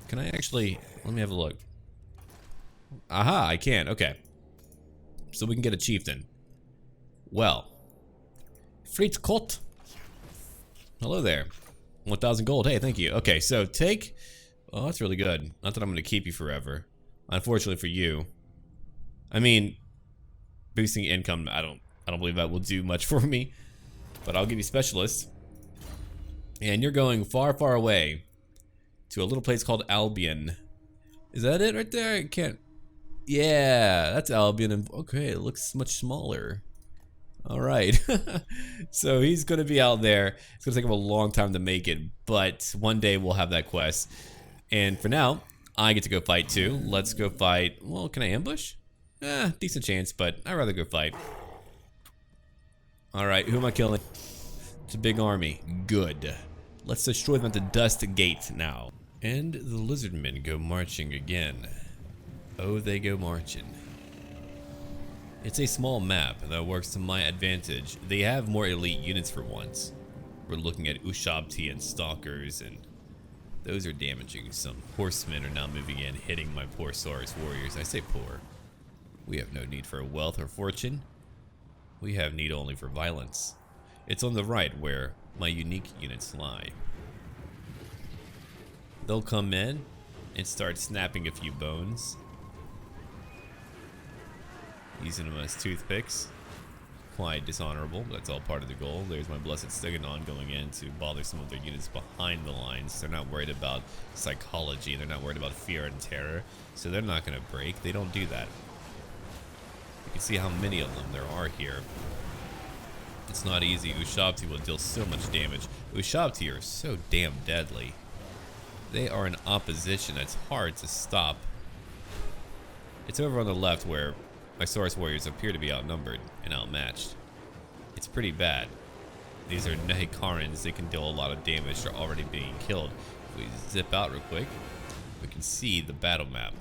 can I actually, let me have a look. Aha, I can, okay. So we can get a chieftain. Well, Fritz Kot. Hello there. 1,000 gold. Hey, thank you. Okay, so take. Oh, that's really good. Not that I'm going to keep you forever. Unfortunately for you. I mean, boosting income. I don't believe that will do much for me. But I'll give you specialist. And you're going far, far away to a little place called Albion. Is that it right there? I can't. Yeah, that's Albion. Okay, it looks much smaller. All right, so he's gonna be out there. It's gonna take him a long time to make it, but one day we'll have that quest. And for now, I get to go fight too. Let's go fight. Well, can I ambush? Decent chance, but I'd rather go fight. All right, who am I killing? It's a big army. Good. Let's destroy them at the Dust Gate now. And the lizardmen go marching again. Oh, they go marching. It's a small map that works to my advantage. They have more elite units for once. We're looking at Ushabti and Stalkers, and those are damaging. Some horsemen are now moving in, hitting my poor Saurus warriors. I say poor. We have no need for wealth or fortune. We have need only for violence. It's on the right where my unique units lie. They'll come in and start snapping a few bones. Using them as toothpicks. Quite dishonorable, but that's all part of the goal. There's my Blessed Steganon going in to bother some of their units behind the lines. They're not worried about psychology. They're not worried about fear and terror. So they're not going to break. They don't do that. You can see how many of them there are here. It's not easy. Ushabti will deal so much damage. Ushabti are so damn deadly. They are an opposition that's hard to stop. It's over on the left where my Saurus warriors appear to be outnumbered and outmatched. It's pretty bad. These are Nehikarans. They can deal a lot of damage. They're already being killed. If we zip out real quick, we can see the battle map.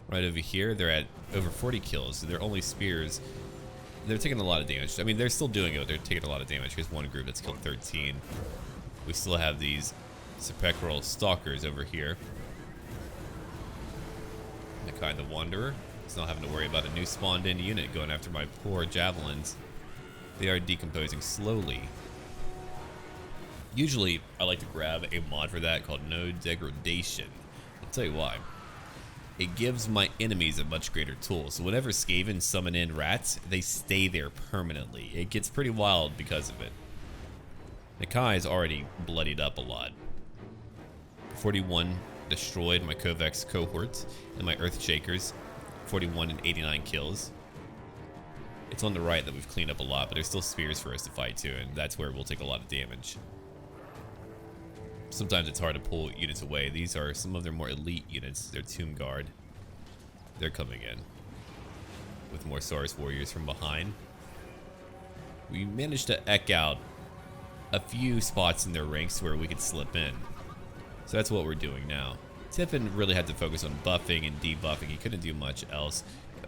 Right over here, they're at over 40 kills. They're only spears. They're taking a lot of damage. I mean, they're still doing it, but they're taking a lot of damage. Here's one group that's killed 13. We still have these sepulchral stalkers over here. Nakai the Wanderer. Not having to worry about a new spawned in unit going after my poor javelins. They are decomposing slowly. Usually I like to grab a mod for that called No Degradation. I'll tell you why. It gives my enemies a much greater tool. So whenever Skaven summon in rats, they stay there permanently. It gets pretty wild because of it. Nakai is already bloodied up a lot. 41 destroyed my Kovacs cohort and my Earthshakers. 41 and 89 kills. It's on the right that we've cleaned up a lot, but there's still spears for us to fight too, and that's where we'll take a lot of damage. Sometimes it's hard to pull units away. These are some of their more elite units. They're Tomb Guard. They're coming in with more Saurus warriors from behind. We managed to ek out a few spots in their ranks where we could slip in. So that's what we're doing now. Tippin really had to focus on buffing and debuffing. He couldn't do much else.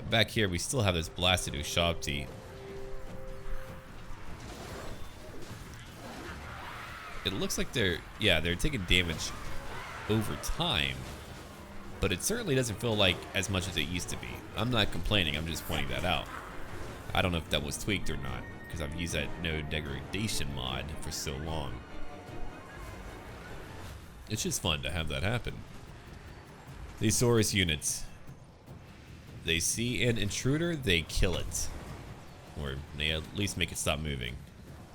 Back here, we still have this blasted Ushabti. It looks like they're taking damage over time, but it certainly doesn't feel like as much as it used to be. I'm not complaining, I'm just pointing that out. I don't know if that was tweaked or not, because I've used that No Degradation mod for so long. It's just fun to have that happen. These Saurus units, they see an intruder, they kill it. Or they at least make it stop moving.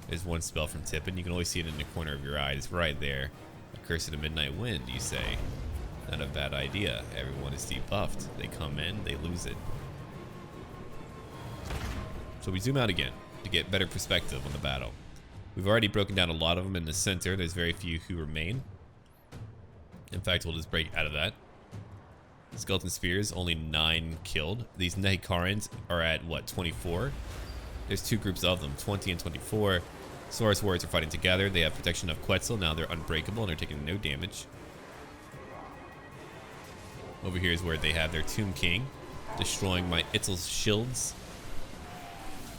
There's one spell from Tippin. You can always see it in the corner of your eye. It's right there. A Curse of the Midnight Wind, you say. Not a bad idea. Everyone is debuffed. They come in, they lose it. So we zoom out again to get better perspective on the battle. We've already broken down a lot of them in the center. There's very few who remain. In fact, we'll just break out of that. Skeleton Spears, only 9 killed. These NAKAI'S are at, what, 24? There's 2 groups of them, 20 and 24. Saurus Warriors are fighting together. They have protection of Quetzal. Now they're unbreakable and they're taking no damage. Over here is where they have their Tomb King, destroying my Itzel's shields.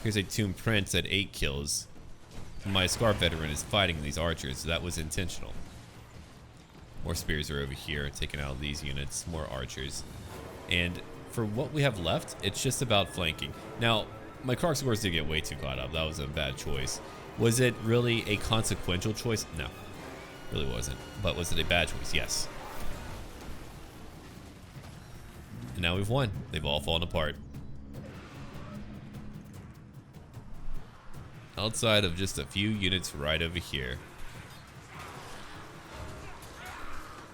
Here's a Tomb Prince at 8 kills. My Scarf Veteran is fighting these archers, so that was intentional. More spears are over here, taking out these units, more archers. And for what we have left, it's just about flanking. Now, my Kroxigors did get way too caught up. That was a bad choice. Was it really a consequential choice? No, really wasn't. But was it a bad choice? Yes. And now we've won. They've all fallen apart. Outside of just a few units right over here.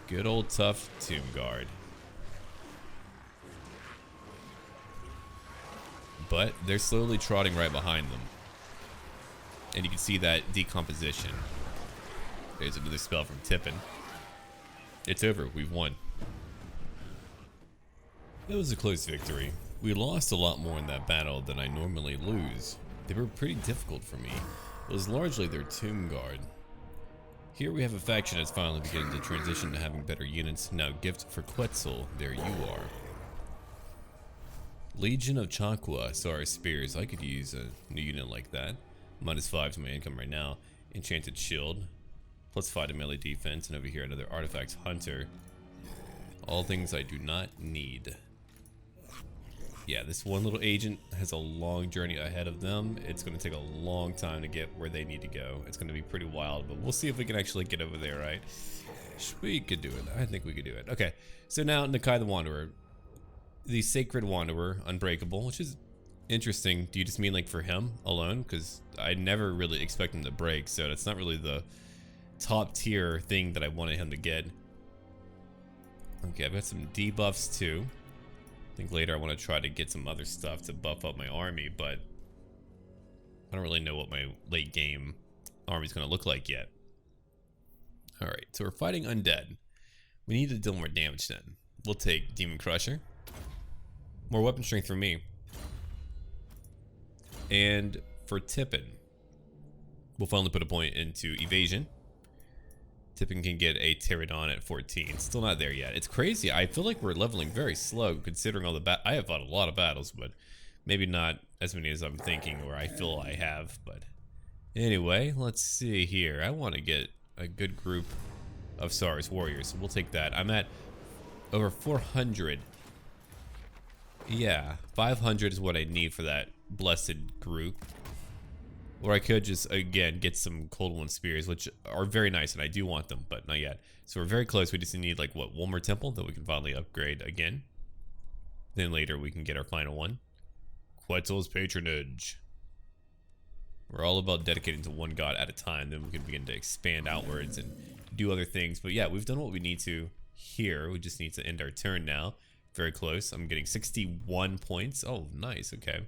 Good old tough Tomb Guard. But they're slowly trotting right behind them. And you can see that decomposition. There's another spell from Tippin. It's over. We've won. It was a close victory. We lost a lot more in that battle than I normally lose. They were pretty difficult for me. It was largely their Tomb Guard. Here we have a faction that's finally beginning to transition to having better units. Now gift for Quetzal, there you are. Legion of Chakwa, sorry, spears. I could use a new unit like that. -5 to my income right now. Enchanted shield, +5 to melee defense, and over here another artifacts hunter. All things I do not need. Yeah, this one little agent has a long journey ahead of them. It's going to take a long time to get where they need to go. It's going to be pretty wild, but we'll see if we can actually get over there, right? We could do it. I think we could do it. Okay, so now Nakai the Wanderer. The Sacred Wanderer, Unbreakable, which is interesting. Do you just mean like for him alone? Because I never really expect him to break, so that's not really the top tier thing that I wanted him to get. Okay, I've got some debuffs too. I think later I want to try to get some other stuff to buff up my army, but I don't really know what my late game army is going to look like yet. Alright, so we're fighting undead. We need to deal more damage then. We'll take Demon Crusher. More weapon strength for me. And for Tippin, we'll finally put a point into evasion. Tippin can get a Pterodon at 14. Still not there yet. It's crazy. I feel like we're leveling very slow considering all the I have fought a lot of battles, but maybe not as many as I'm thinking or I feel I have. But anyway, let's see here. I want to get a good group of Saurus warriors. So we'll take that. I'm at over 400. Yeah, 500 is what I need for that blessed group. Or I could just, again, get some Cold One Spears, which are very nice, and I do want them, but not yet. So we're very close. We just need, like, what, one more temple that we can finally upgrade again. Then later we can get our final one. Quetzal's Patronage. We're all about dedicating to one god at a time. Then we can begin to expand outwards and do other things. But yeah, we've done what we need to here. We just need to end our turn now. Very close. I'm getting 61 points. Oh, nice. Okay.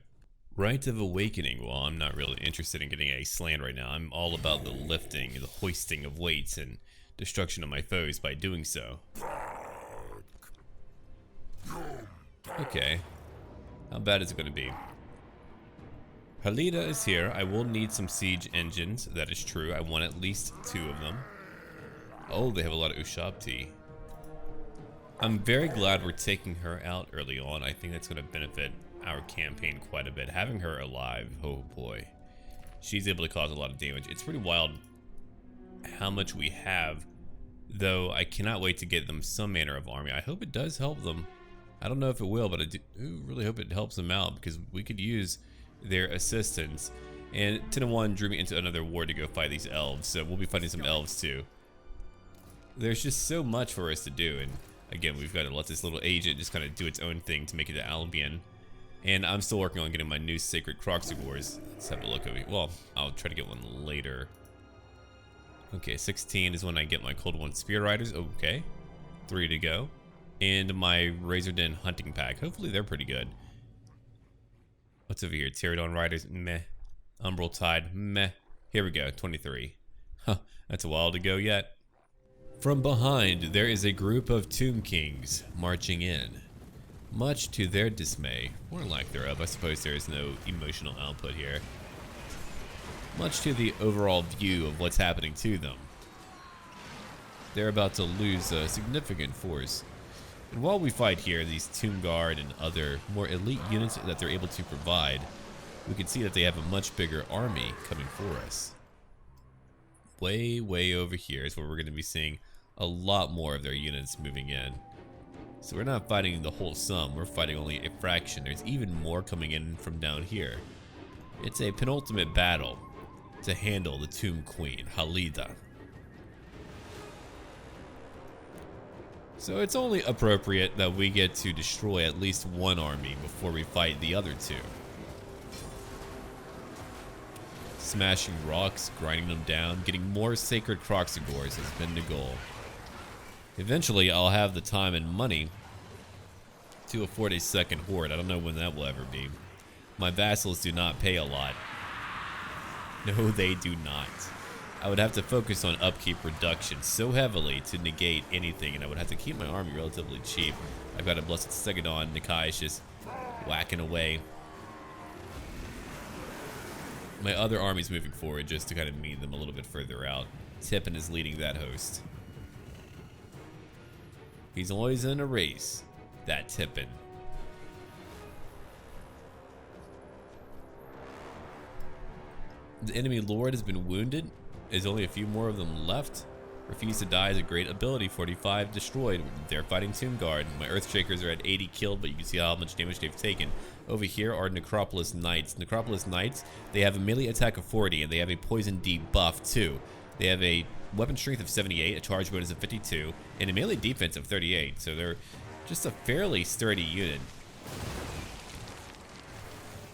Rite of Awakening. Well, I'm not really interested in getting a slant right now. I'm all about the lifting, the hoisting of weights, and destruction of my foes by doing so. Okay. How bad is it going to be? Halida is here. I will need some siege engines. That is true. I want at least 2 of them. Oh, they have a lot of Ushabti. I'm very glad we're taking her out early on. I think that's going to benefit our campaign quite a bit. Having her alive, oh boy. She's able to cause a lot of damage. It's pretty wild how much we have, though I cannot wait to get them some manner of army. I hope it does help them. I don't know if it will, but I do really hope it helps them out because we could use their assistance. And 10-1 drew me into another war to go fight these elves, so we'll be fighting some elves too. There's just so much for us to do, and again, we've got to let this little agent just kind of do its own thing to make it to Albion. And I'm still working on getting my new Sacred Kroxigors. Let's have a look over here. Well, I'll try to get one later. Okay, 16 is when I get my Cold One Spear Riders. Okay, 3 to go. And my Razor Den Hunting Pack. Hopefully they're pretty good. What's over here? Pterodon Riders, meh. Umbral Tide, meh. Here we go, 23. Huh, that's a while to go yet. From behind, there is a group of Tomb Kings marching in. Much to their dismay, or lack thereof, I suppose there is no emotional output here. Much to the overall view of what's happening to them. They're about to lose a significant force. And while we fight here, these Tomb Guard and other more elite units that they're able to provide, we can see that they have a much bigger army coming for us. Way over here is where we're going to be seeing a lot more of their units moving in. So we're not fighting the whole sum, we're fighting only a fraction. There's even more coming in from down here. It's a penultimate battle to handle the Tomb Queen, Halida. So it's only appropriate that we get to destroy at least one army before we fight the other two. Smashing rocks, grinding them down, getting more sacred Kroxigors has been the goal. Eventually, I'll have the time and money to afford a second horde. I don't know when that will ever be. My vassals do not pay a lot. No, they do not. I would have to focus on upkeep reduction so heavily to negate anything, and I would have to keep my army relatively cheap. I've got a Blessed Segadon, NAKAI'S just whacking away. My other army's moving forward just to kind of meet them a little bit further out. Tippin is leading that host. He's always in a race, that Tippin. The enemy lord has been wounded. There's only a few more of them left. Refuse to die is a great ability. 45 destroyed. They're fighting Tomb Guard. My Earthshakers are at 80 killed, but you can see how much damage they've taken. Over here are Necropolis Knights. Necropolis Knights, they have a melee attack of 40, and they have a poison debuff too. They have a weapon strength of 78, a charge bonus of 52, and a melee defense of 38. So they're just a fairly sturdy unit.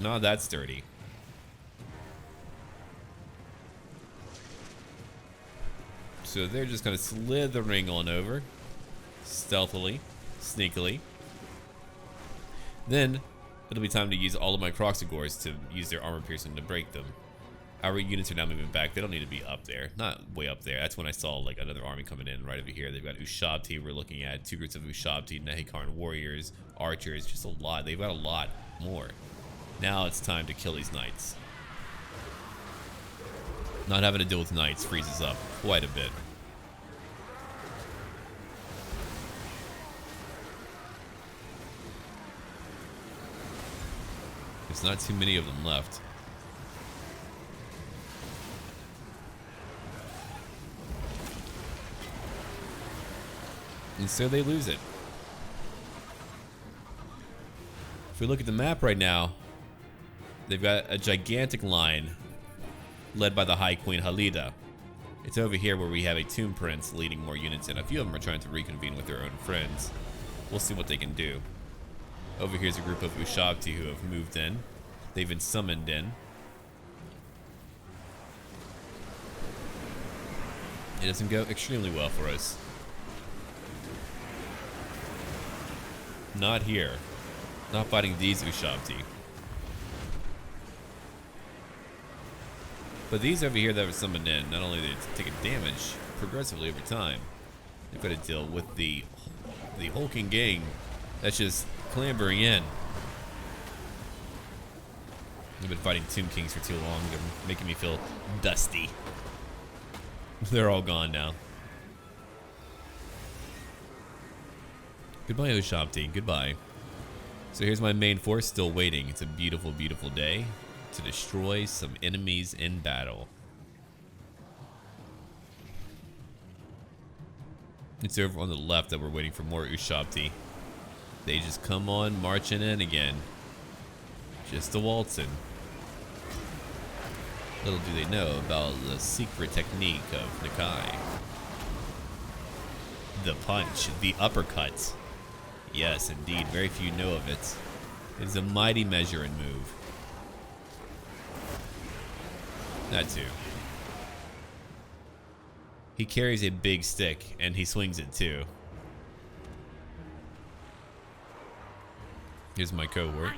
Not that sturdy. So they're just kind of slithering on over, stealthily, sneakily. Then it'll be time to use all of my Kroxigors to use their armor piercing to break them. Our units are now moving back. They don't need to be up there, not way up there. That's when I saw like another army coming in right over here. They've got Ushabti. We're looking at 2 groups of Ushabti, Nehikarn warriors, archers, just a lot. They've got a lot more. Now it's time to kill these knights. Not having to deal with knights freezes up quite a bit. There's not too many of them left. And so they lose it. If we look at the map right now, they've got a gigantic line led by the High Queen Halida. It's over here where we have a Tomb Prince leading more units in. A few of them are trying to reconvene with their own friends. We'll see what they can do. Over here's a group of Ushabti who have moved in. They've been summoned in. It doesn't go extremely well for us. Not here. Not fighting these Ushabti. But these over here that were summoned in, not only are they taking damage progressively over time, they've got to deal with the hulking gang that's just clambering in. I've been fighting Tomb Kings for too long. They're making me feel dusty. They're all gone now. Goodbye, Ushabti. Goodbye. So here's my main force still waiting. It's a beautiful, beautiful day to destroy some enemies in battle. It's over on the left that we're waiting for more Ushabti. They just come on marching in again. Just a waltzing. Little do they know about the secret technique of Nakai. The punch, the uppercut. Yes, indeed, very few know of it. It is a mighty measure and move. That too. He carries a big stick, and he swings it too. Here's my cohort.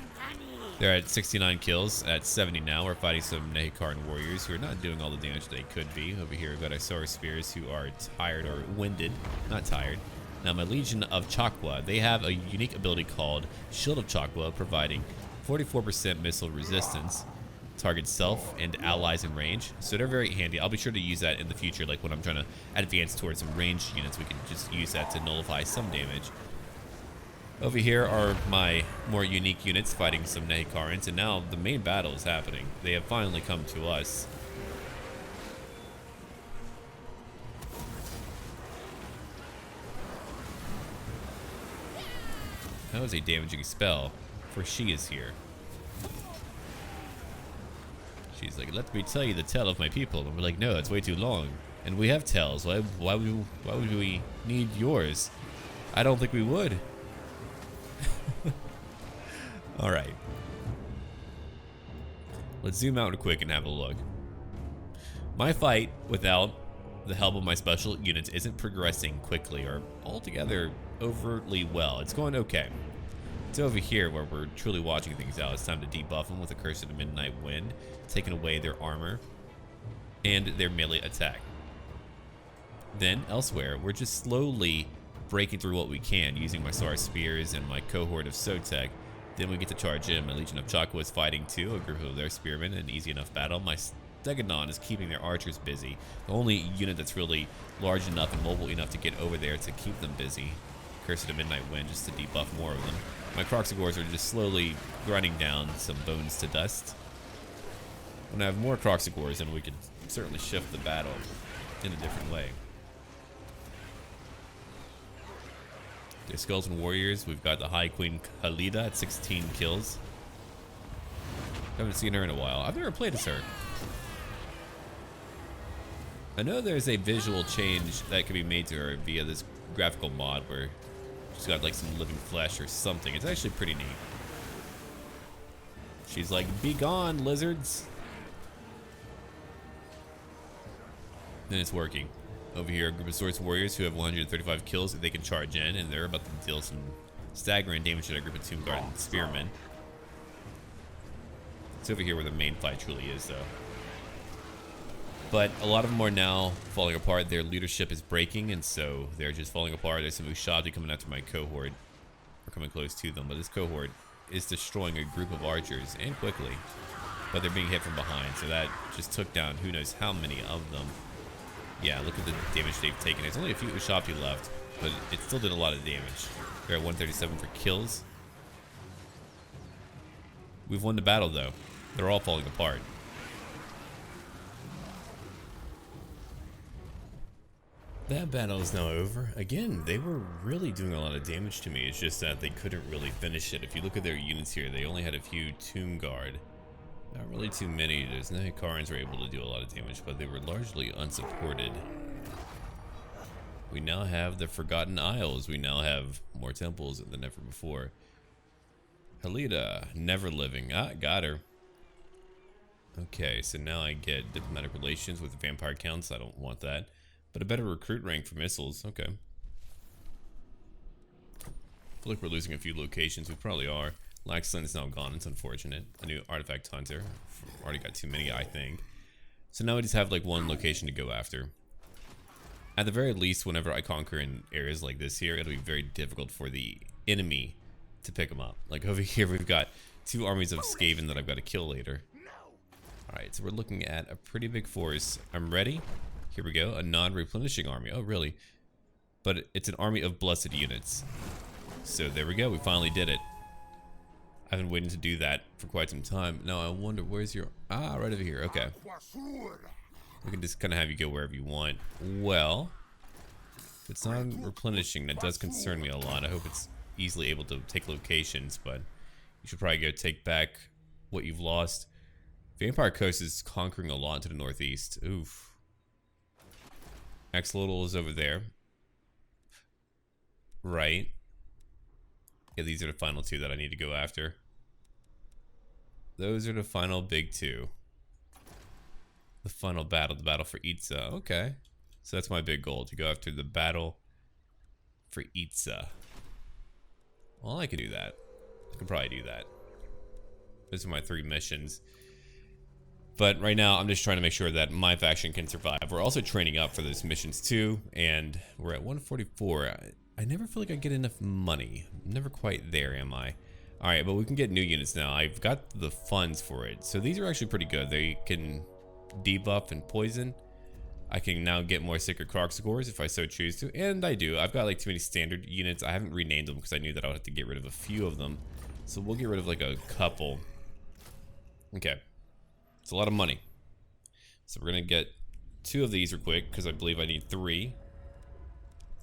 They're at 69 kills. At 70 now, we're fighting some NAKAI'S warriors who are not doing all the damage they could be. Over here, we've got our Solar Spears who are tired or winded. Not tired. Now, my Legion of Chakwa, they have a unique ability called Shield of Chakwa, providing 44% missile resistance. Target self and allies in range. So they're very handy. I'll be sure to use that in the future, like when I'm trying to advance towards some ranged units, we can just use that to nullify some damage. Over here are my more unique units fighting some NAKAI'S, and now the main battle is happening. They have finally come to us. That was a damaging spell, for she is here. She's like, let me tell you the tale of my people. And we're like, no, it's way too long. And we have tales. Why would we need yours? I don't think we would. Alright. Let's zoom out real quick and have a look. My fight without the help of my special units isn't progressing quickly or altogether overtly well. It's going okay. It's over here where we're truly watching things out. It's time to debuff them with a Curse of the Midnight Wind, taking away their armor and their melee attack. Then elsewhere, we're just slowly breaking through what we can using my Solar Spears and my cohort of Sotek. Then we get to charge in. My Legion of Chakwa is fighting too, a group of their spearmen, an easy enough battle. My Stegodon is keeping their archers busy. The only unit that's really large enough and mobile enough to get over there to keep them busy. Curse of the Midnight Wind just to debuff more of them. My Kroxigors are just slowly grinding down some bones to dust. When I have more Kroxigors, then we can certainly shift the battle in a different way. The Skeleton Warriors, we've got the High Queen Khalida at 16 kills. Haven't seen her in a while. I've never played as her. I know there's a visual change that can be made to her via this graphical mod where she's got like some living flesh or something. It's actually pretty neat. She's like, be gone, lizards. And it's working. Over here, a group of Swords Warriors who have 135 kills. They can charge in, and they're about to deal some staggering damage to that group of Tomb Guard and Spearmen. It's over here where the main fight truly is, though. But a lot of them are now falling apart. Their leadership is breaking, and so they're just falling apart. There's some Ushabti coming after my cohort. We're coming close to them, but this cohort is destroying a group of archers, and quickly. But they're being hit from behind, so that just took down who knows how many of them. Yeah, look at the damage they've taken. There's only a few Ushabti left, but it still did a lot of damage. They're at 137 for kills. We've won the battle, though. They're all falling apart. That battle is now over. Again, they were really doing a lot of damage to me. It's just that they couldn't really finish it. If you look at their units here, they only had a few Tomb Guard. Not really too many. Those NAKAI'S were able to do a lot of damage, but they were largely unsupported. We now have the Forgotten Isles. We now have more temples than ever before. Halida, never living. Ah, got her. Okay, so now I get diplomatic relations with vampire counts. I don't want that. But a better recruit rank for missiles. Okay. I feel like we're losing a few locations. We probably are. Laxland is now gone. It's unfortunate. A new artifact hunter. Already got too many, I think. So now we just have like one location to go after. At the very least, whenever I conquer in areas like this here, it'll be very difficult for the enemy to pick them up. Like over here, we've got 2 armies of Skaven that I've got to kill later. Alright, so we're looking at a pretty big force. I'm ready. Here we go. A non-replenishing army. Oh, really? But it's an army of blessed units. So there we go. We finally did it. I've been waiting to do that for quite some time. Now I wonder, where's your... Ah, right over here. Okay. We can just kind of have you go wherever you want. Well, if it's not replenishing, that does concern me a lot. I hope it's easily able to take locations, but you should probably go take back what you've lost. Vampire Coast is conquering a lot to the northeast. Oof. Axolotl is over there. Right. Yeah, these are the final 2 that I need to go after. Those are the final big 2. The final battle, the battle for Itza. Okay. So that's my big goal, to go after the battle for Itza. Well, I could do that. I could probably do that. Those are my 3 missions. But right now, I'm just trying to make sure that my faction can survive. We're also training up for those missions too, and we're at 144. I never feel like I get enough money. I'm never quite there, am I? Alright, but we can get new units now. I've got the funds for it. So these are actually pretty good. They can debuff and poison. I can now get more Sacred Croc scores if I so choose to, and I do. I've got like too many standard units. I haven't renamed them because I knew that I would have to get rid of a few of them. So we'll get rid of like a couple. Okay. It's a lot of money. So we're gonna get 2 of these real quick because I believe I need 3.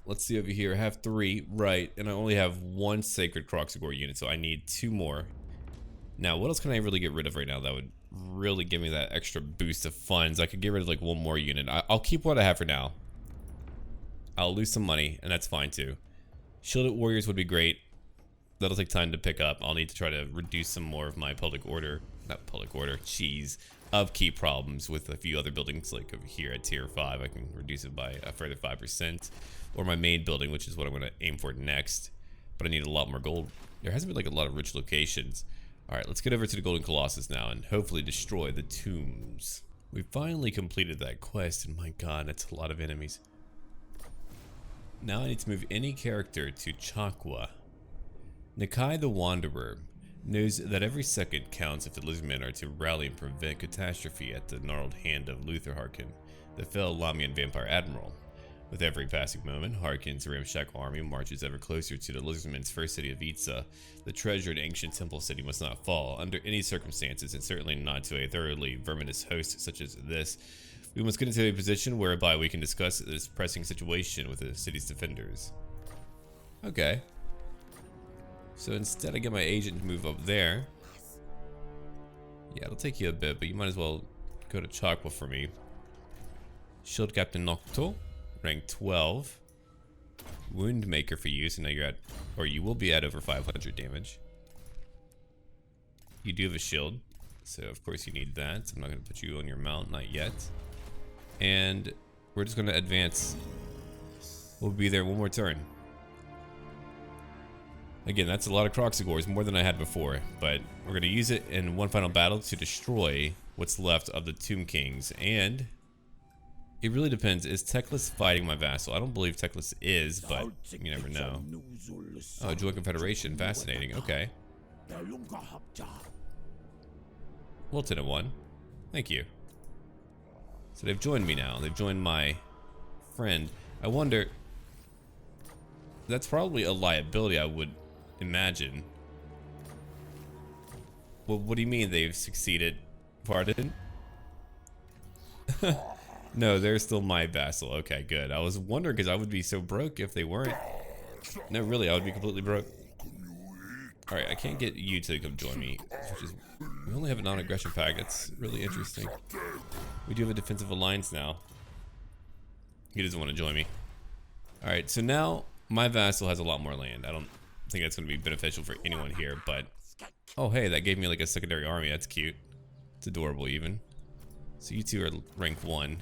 Let's see over here. I have 3, right, and I only have 1 Sacred Croxagore unit, so I need 2 more. Now, what else can I really get rid of right now that would really give me that extra boost of funds? I could get rid of like 1 more unit. I'll keep what I have for now. I'll lose some money, and that's fine too. Shielded Warriors would be great. That'll take time to pick up. I'll need to try to reduce some more of my upkeep problems with a few other buildings, like over here at tier 5. I can reduce it by a further 5%, or my main building, which is what I'm going to aim for next. But I need a lot more gold. There hasn't been like a lot of rich locations. All right, let's get over to the Golden Colossus now and hopefully destroy the tombs. We finally completed that quest, and my god, that's a lot of enemies. Now I need to move any character to Chakwa. Nakai the Wanderer knows that every second counts if the Lizardmen are to rally and prevent catastrophe at the gnarled hand of Luther Harkin, the fell Lamian vampire admiral. With every passing moment, Harkin's ramshackle army marches ever closer to the Lizardmen's first city of Itza. The treasured ancient temple city must not fall under any circumstances, and certainly not to a thoroughly verminous host such as this. We must get into a position whereby we can discuss this pressing situation with the city's defenders. Okay. So instead I get my agent to move up there. Yeah, it'll take you a bit, but you might as well go to Chakwa for me. Shield Captain Nocto, rank 12. Wound Maker for you, so now you're at, or you will be at over 500 damage. You do have a shield, so of course you need that. I'm not going to put you on your mount, not yet. And we're just going to advance. We'll be there 1 more turn. Again, that's a lot of Croxagores, more than I had before, but we're going to use it in one final battle to destroy what's left of the Tomb Kings. And it really depends. Is Teclis fighting my vassal? I don't believe Teclis is, but you never know. Oh, Joy Confederation. Fascinating. Okay. Lieutenant 1. Thank you. So they've joined me now. They've joined my friend. I wonder... That's probably a liability, I would imagine. Well, what do you mean they've succeeded? Pardon? No, they're still my vassal. Okay, good. I was wondering because I would be so broke if they weren't. No, really, I would be completely broke. Alright, I can't get you to come join me. Which is, we only have a non-aggression pact. That's really interesting. We do have a defensive alliance now. He doesn't want to join me. Alright, so now my vassal has a lot more land. I don't think that's going to be beneficial for anyone here, but... Oh, hey, that gave me like a secondary army. That's cute. It's adorable, even. So you two are rank 1.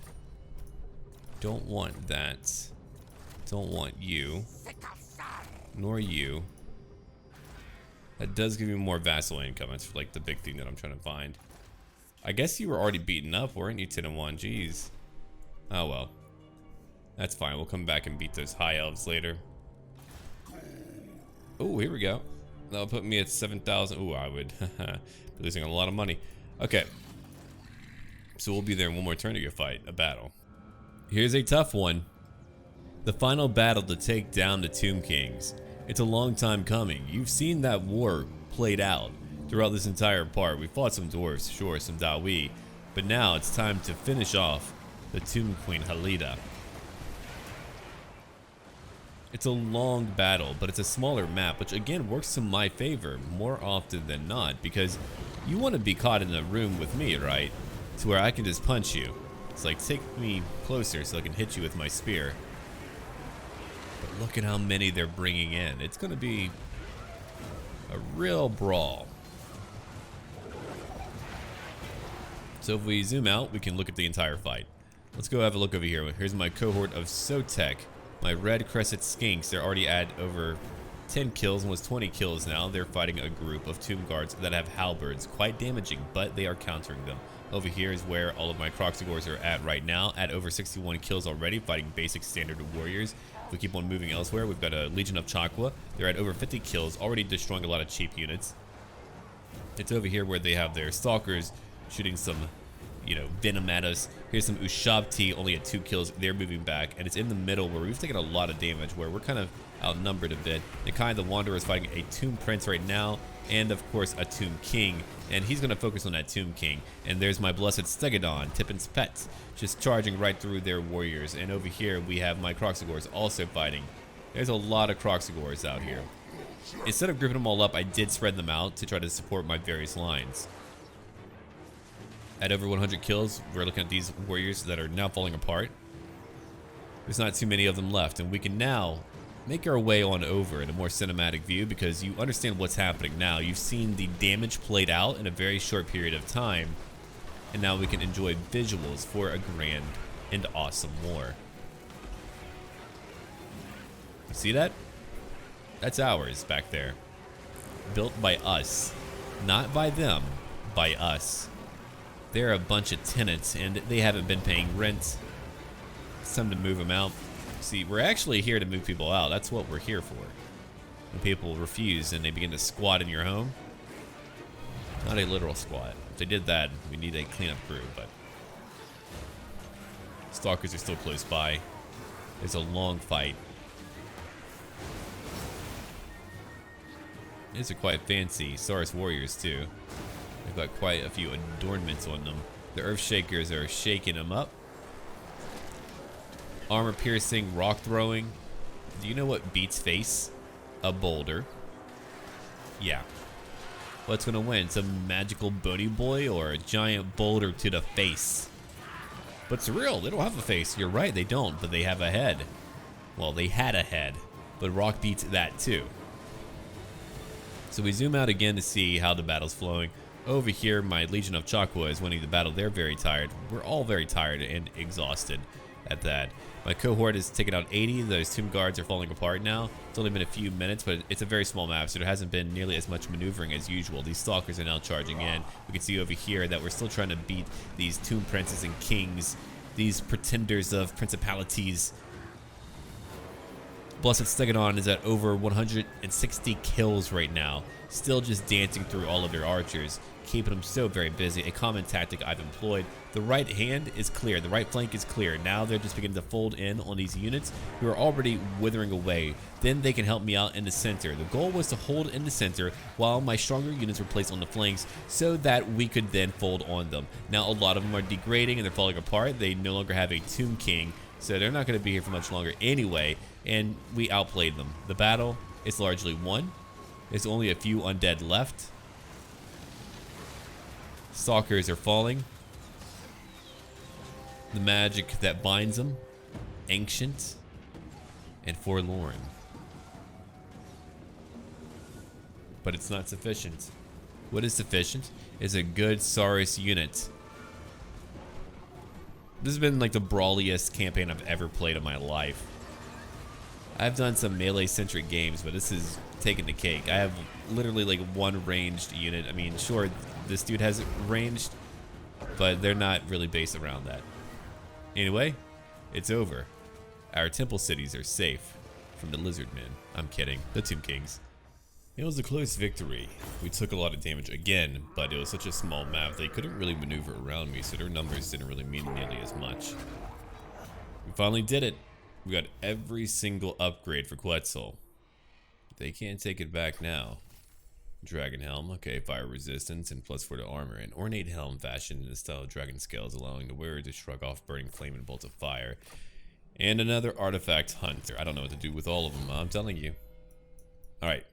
Don't want that. Don't want you. Nor you. That does give you more vassal income. That's like the big thing that I'm trying to find. I guess you were already beaten up, weren't you, 10 and 1? Jeez. Oh well. That's fine. We'll come back and beat those high elves later. Oh, here we go. That'll put me at 7,000. Oh, I would be losing a lot of money. Okay. So we'll be there in 1 more turn to go fight a battle. Here's a tough one. The final battle to take down the Tomb Kings. It's a long time coming. You've seen that war played out throughout this entire part. We fought some dwarves, sure, some Dawi, but now it's time to finish off the Tomb Queen Halida. It's a long battle, but it's a smaller map, which again works to my favor more often than not, because you want to be caught in a room with me, right? To where I can just punch you. It's like, take me closer so I can hit you with my spear. But look at how many they're bringing in. It's going to be a real brawl. So if we zoom out, we can look at the entire fight. Let's go have a look over here. Here's my cohort of Sotek. My red crested skinks. They're already at over 10 kills, almost 20 kills now. They're fighting a group of tomb guards that have halberds, quite damaging, but they are countering them. Over here is where all of my Kroxigors are at right now, at over 61 kills already, fighting basic standard warriors. If we keep on moving elsewhere, we've got a Legion of Chakwa. They're at over 50 kills, already destroying a lot of cheap units. It's over here where they have their stalkers shooting some, you know, venom at us. Here's some Ushabti, only at 2 kills. They're moving back, and it's in the middle where we've taken a lot of damage, where we're kind of outnumbered a bit. Nakai the Wanderer is fighting a Tomb Prince right now, and of course a Tomb King, and he's going to focus on that Tomb King. And there's my Blessed Stegadon, Tippin's pet, just charging right through their warriors. And over here we have my Kroxigors also fighting. There's a lot of Kroxigors out here. Instead of grouping them all up, I did spread them out to try to support my various lines. At over 100 kills, we're looking at these warriors that are now falling apart. There's not too many of them left, and we can now make our way on over in a more cinematic view because you understand what's happening now. You've seen the damage played out in a very short period of time, and now we can enjoy visuals for a grand and awesome war. You see that? That's ours back there. Built by us. Not by them, by us. They're a bunch of tenants, and they haven't been paying rent. It's time to move them out. See, we're actually here to move people out. That's what we're here for. When people refuse and they begin to squat in your home. Not a literal squat. If they did that, we need a cleanup crew, but stalkers are still close by. It's a long fight. These are quite fancy. Saurus warriors, too. They've got quite a few adornments on them. The Earth Shakers are shaking them up. Armor piercing, rock throwing. Do you know what beats face? A boulder. Yeah. What's gonna win? Some magical bony boy or a giant boulder to the face? But Surreal, they don't have a face. You're right, they don't, but they have a head. Well, they had a head, but rock beats that too. So we zoom out again to see how the battle's flowing. Over here, my Legion of Chakwa is winning the battle. They're very tired. We're all very tired and exhausted at that. My cohort has taken out 80. Those tomb guards are falling apart now. It's only been a few minutes, but it's a very small map, so there hasn't been nearly as much maneuvering as usual. These stalkers are now charging in. We can see over here that we're still trying to beat these tomb princes and kings, these pretenders of principalities. Blessed Stegadon is at over 160 kills right now, still just dancing through all of their archers, keeping them so very busy. A common tactic I've employed. The right hand is clear, the right flank is clear. Now they're just beginning to fold in on these units who are already withering away. Then they can help me out in the center. The goal was to hold in the center while my stronger units were placed on the flanks so that we could then fold on them. Now a lot of them are degrading and they're falling apart. They no longer have a Tomb King, so they're not going to be here for much longer anyway, and we outplayed them. The battle is largely won. There's only a few undead left. Stalkers are falling. The magic that binds them, ancient and forlorn. But it's not sufficient. What is sufficient is a good Saurus unit. This has been like the brawliest campaign I've ever played in my life. I've done some melee-centric games, but this is taking the cake. I have literally like one ranged unit. I mean, sure, this dude has it ranged, but they're not really based around that. Anyway, it's over. Our temple cities are safe from the lizardmen. I'm kidding, the Tomb Kings. It was a close victory. We took a lot of damage again, but it was such a small map they couldn't really maneuver around me, so their numbers didn't really mean nearly as much. We finally did it. We got every single upgrade for Quetzal. They can't take it back now. Dragon Helm, okay, fire resistance and +4 to armor. An ornate helm fashioned in the style of dragon scales, allowing the wearer to shrug off burning flame and bolts of fire. And another artifact hunter. I don't know what to do with all of them, I'm telling you. Alright.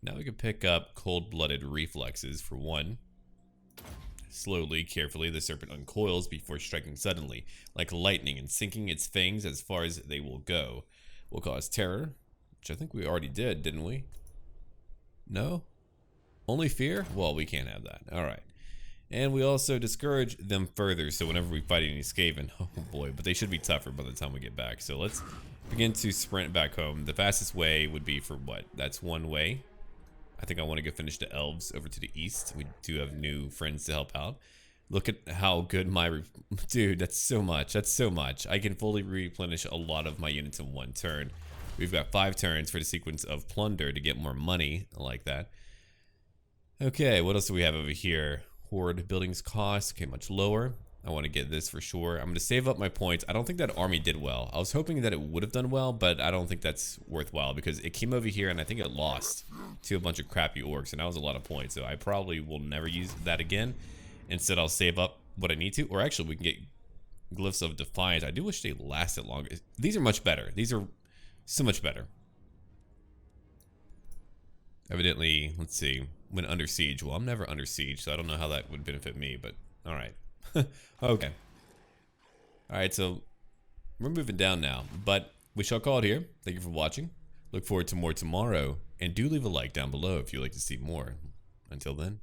Now we can pick up cold-blooded reflexes for one. Slowly, carefully, the serpent uncoils before striking suddenly, like lightning, and sinking its fangs as far as they will go. Will cause terror, which I think we already did, didn't we? No? Only fear? Well, we can't have that. Alright. And we also discourage them further, so whenever we fight any Skaven, oh boy, but they should be tougher by the time we get back. So let's begin to sprint back home. The fastest way would be for what? That's one way. I think I want to go finish the elves over to the east. We do have new friends to help out. Look at how good my... Dude, that's so much. That's so much. I can fully replenish a lot of my units in one turn. We've got 5 turns for the sequence of plunder to get more money. I like that. Okay, what else do we have over here? Horde buildings cost. Okay, much lower. I want to get this for sure. I'm going to save up my points. I don't think that army did well. I was hoping that it would have done well, but I don't think that's worthwhile because it came over here and I think it lost to a bunch of crappy orcs, and that was a lot of points. So I probably will never use that again. Instead, I'll save up what I need to, or actually we can get Glyphs of Defiant. I do wish they lasted longer. These are much better. These are so much better. Evidently, let's see, when under siege. Well, I'm never under siege, so I don't know how that would benefit me, but all right. Okay. All right, so we're moving down now, but we shall call it here. Thank you for watching. Look forward to more tomorrow, and do leave a like down below if you'd like to see more. Until then.